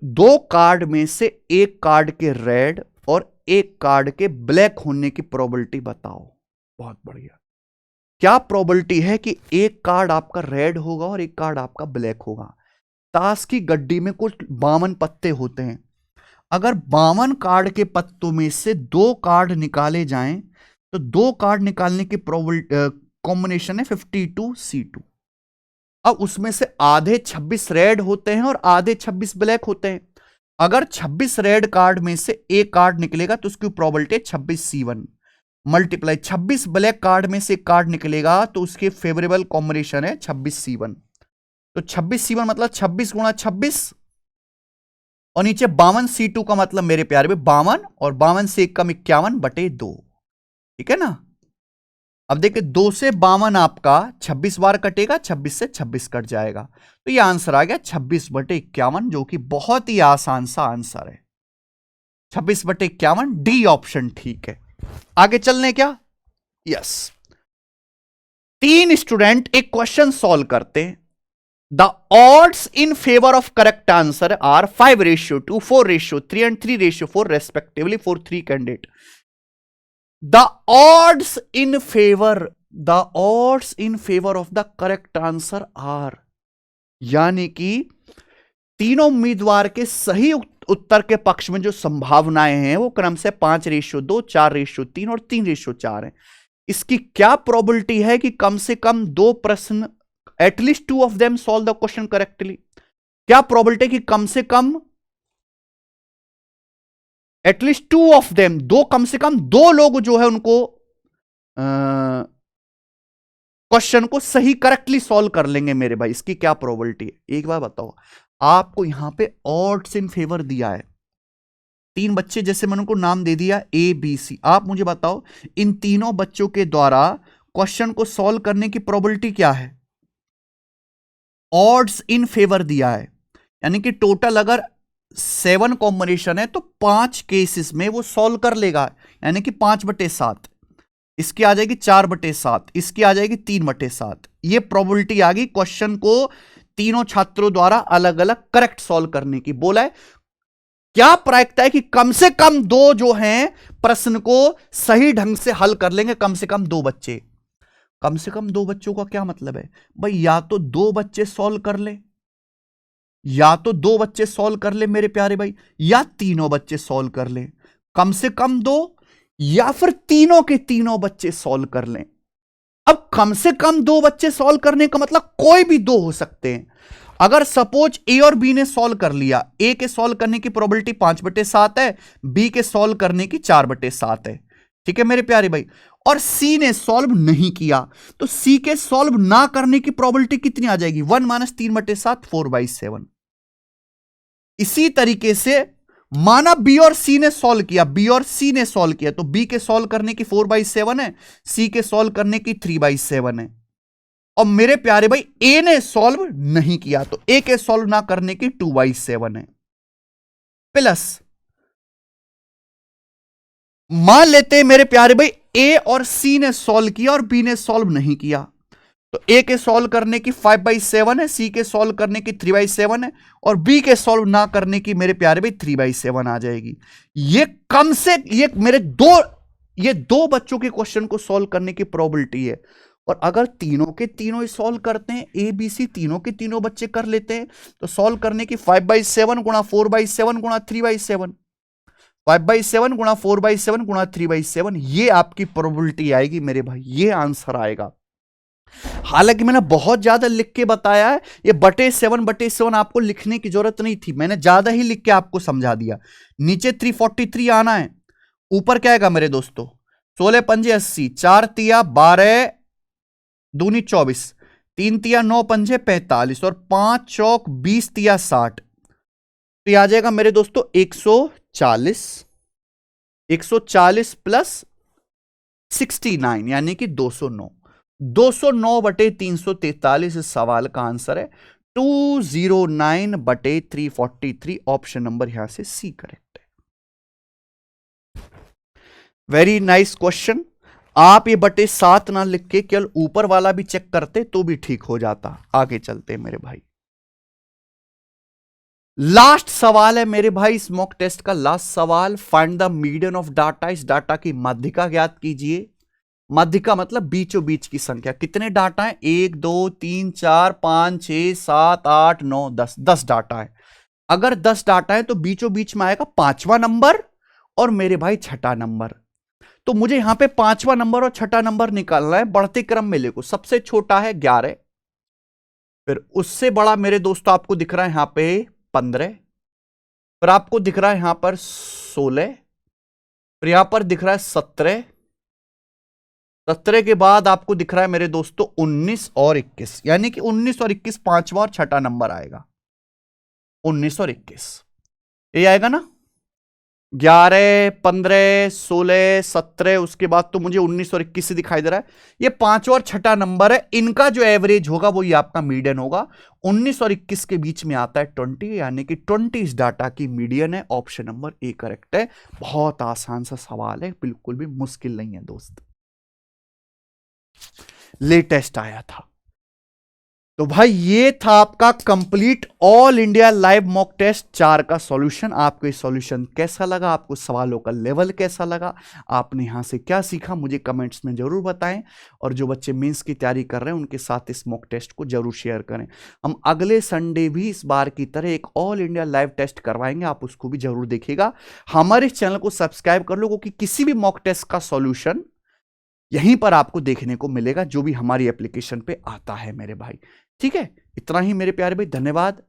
2 कार्ड में से एक कार्ड के रेड और एक कार्ड के ब्लैक होने की प्रोबेबिलिटी बताओ। बहुत बढ़िया। क्या प्रोबेबिलिटी है कि एक कार्ड आपका रेड होगा और एक कार्ड आपका ब्लैक होगा? ताश की गड्डी में कुल 52 पत्ते होते हैं। अगर 52 कार्ड के पत्तों में से 2 कार्ड निकाले जाएं तो 2 कार्ड निकालने की कॉम्बिनेशन है 52C2। अब उसमें से आधे 26 रेड होते हैं और आधे 26 ब्लैक होते हैं। अगर 26 रेड कार्ड में से एक कार्ड निकलेगा तो उसकी प्रोबेबिलिटी है 26C1 मल्टीप्लाई 26 ब्लैक कार्ड में से एक कार्ड निकलेगा तो उसके फेवरेबल कॉम्बिनेशन है 26C1। तो 26C1 मतलब 26 गुणा 26 और नीचे 52C2 का मतलब मेरे प्यारे में 52 और 52 से 1 कम 51/2। ठीक है ना? अब देखिए 2 से 52 आपका 26 बार कटेगा, 26 से 26 कट जाएगा, तो ये आंसर आ गया 26/51, जो कि बहुत ही आसान सा आंसर है। 26/51 डी ऑप्शन ठीक है। आगे चलने क्या? यस। 3 स्टूडेंट एक क्वेश्चन सॉल्व करते हैं। The odds in favor of correct answer are 5:2, 4:3 and 3:4 respectively for 3 candidates. The odds in favor of the correct answer are, यानी कि तीनों उम्मीदवार के सही उत्तर के पक्ष में जो संभावनाएं हैं वो क्रम से 5:2, 4:3 और 3:4 है। इसकी क्या प्रोबेबिलिटी है कि कम से कम 2 प्रश्न, at least 2 of them solve the question correctly? क्या प्रोबेबिलिटी कि कम से कम एटलीस्ट 2 ऑफ देम, कम से कम 2 लोग जो है उनको क्वेश्चन को सही करेक्टली सॉल्व कर लेंगे मेरे भाई? इसकी क्या प्रोबेबिलिटी है? एक बार बताओ। आपको यहां पे ऑड्स इन फेवर दिया है। 3 बच्चे, जैसे मैंने उनको नाम दे दिया ABC। आप मुझे बताओ इन तीनों बच्चों के द्वारा क्वेश्चन को सॉल्व करने की प्रोबेबिलिटी क्या है? ऑड्स इन फेवर दिया है, यानी कि टोटल अगर 7 कॉम्बिनेशन है तो 5 केसेस में वो सॉल्व कर लेगा, यानी कि 5/7। इसकी आ जाएगी 4/7, इसकी आ जाएगी 3/7। ये प्रोबेबिलिटी आ गई क्वेश्चन को तीनों छात्रों द्वारा अलग अलग करेक्ट सॉल्व करने की। बोला है क्या प्रायिकता है कि कम से कम 2 जो हैं प्रश्न को सही ढंग से हल कर लेंगे? कम से कम 2 बच्चे। कम से कम 2 बच्चों का क्या मतलब है भाई? या तो 2 बच्चे सॉल्व कर ले, या तो 2 बच्चे सॉल्व कर ले मेरे प्यारे भाई, या तीनों बच्चे सॉल्व कर ले। कम से कम 2 या फिर तीनों के तीनों बच्चे सॉल्व कर लें। अब कम से कम 2 बच्चे सॉल्व करने का मतलब कोई भी 2 हो सकते हैं। अगर सपोज ए और बी ने सॉल्व कर लिया, ए के सॉल्व करने की प्रोबेबिलिटी 5/7 है, बी के सॉल्व करने की 4/7 है। ठीक है मेरे प्यारे भाई? और सी ने सॉल्व नहीं किया तो सी के सॉल्व ना करने की प्रोबेबिलिटी कितनी आ जाएगी? 1 - 3/7, 4/7। इसी तरीके से माना बी और सी ने सॉल्व किया, बी और सी ने सॉल्व किया तो बी के सॉल्व करने की 4/7 है, सी के सॉल्व करने की 3/7 है। और मेरे प्यारे भाई ए ने सॉल्व नहीं किया तो ए के सॉल्व ना करने की 2/7 है। प्लस मान लेते हैं मेरे प्यारे भाई ए और सी ने सॉल्व किया और बी ने सॉल्व नहीं किया तो ए के सॉल्व करने की 5/7 है, सी के सॉल्व करने की 3/7 है और बी के सॉल्व ना करने की मेरे प्यारे भाई 3/7 आ जाएगी। ये कम से ये दो बच्चों के क्वेश्चन को सॉल्व करने की प्रोबेबिलिटी है। और अगर तीनों के तीनों ही सॉल्व करते हैं, ए बी सी तीनों के तीनों बच्चे कर लेते हैं तो सॉल्व करने की 5/7 गुणा 4/7 गुणा 3/7, 5/7 गुणा 4/7 गुणा 3/7, ये आपकी प्रोबेबिलिटी आएगी मेरे भाई। ये आंसर आएगा। हालांकि मैंने बहुत ज्यादा लिख के बताया है, ये /7/7 आपको लिखने की जरूरत नहीं थी, मैंने ज्यादा ही लिख के आपको समझा दिया। नीचे 343 आना है, ऊपर क्या आएगा मेरे दोस्तों? 16 पंजे 80, 4 तिया 12 दूनी 24, 3 तिया 9 पंजे 45 और 5 चौक 20 तिया 60, तो आ जाएगा मेरे दोस्तों 140 प्लस 69 यानी कि 209। 209/343 इस सवाल का आंसर है। 209/343। ऑप्शन नंबर यहां से सी करेक्ट है। Very nice question. आप ये बटे 7 ना लिख के केवल ऊपर वाला भी चेक करते तो भी ठीक हो जाता। आगे चलते मेरे भाई, लास्ट सवाल है मेरे भाई, स्मॉक टेस्ट का लास्ट सवाल। Find the median of data. इस डाटा की माध्यिका ज्ञात कीजिए। माध्यिका मतलब बीचों बीच की संख्या। कितने डाटा है? 1 2 3 4 5 6 7 8 9 10। 10 डाटा है। अगर 10 डाटा है तो बीचों बीच में आएगा 5वां नंबर और मेरे भाई 6ठा नंबर। तो मुझे यहां पे 5वां नंबर और 6ठा नंबर निकालना है। बढ़ते क्रम में लिखो। सबसे छोटा है 11, फिर उससे बड़ा मेरे दोस्तों आपको दिख रहा है यहां पे 15, फिर आपको दिख रहा है यहां पर 16, फिर यहां पर दिख रहा है 17, 17 के बाद आपको दिख रहा है मेरे दोस्तों 19 और 21। यानी कि 19 और 21 5वां और 6ठा नंबर आएगा। 19 और 21 ये आएगा ना। 11 15 16 17, उसके बाद तो मुझे 19 और 21 से दिखाई दे रहा है। ये 5वां और 6ठा नंबर है। इनका जो एवरेज होगा वो ये आपका मीडियन होगा। 19 और 21 के बीच में आता है 20, यानी कि 20 इस डाटा की मीडियन है। ऑप्शन नंबर ए करेक्ट है। बहुत आसान सा सवाल है, बिल्कुल भी मुश्किल नहीं है दोस्त। लेटेस्ट आया था। तो भाई ये था आपका complete all India live mock test 4 का सॉल्यूशन। आपको ये सॉल्यूशन कैसा लगा? आपको सवालों का लेवल कैसा लगा? आपने यहां से क्या सीखा? मुझे कमेंट्स में जरूर बताएं। और जो बच्चे मेंस की तैयारी कर रहे हैं उनके साथ इस मॉक टेस्ट को जरूर शेयर करें। हम अगले संडे भी इस बार की तरह एक ऑल इंडिया लाइव टेस्ट करवाएंगे, आप उसको भी जरूर देखिएगा। हमारे चैनल को सब्सक्राइब कर लो, क्योंकि किसी भी मॉक टेस्ट का सॉल्यूशन यहीं पर आपको देखने को मिलेगा, जो भी हमारी एप्लीकेशन पे आता है मेरे भाई। ठीक है, इतना ही मेरे प्यारे भाई, धन्यवाद।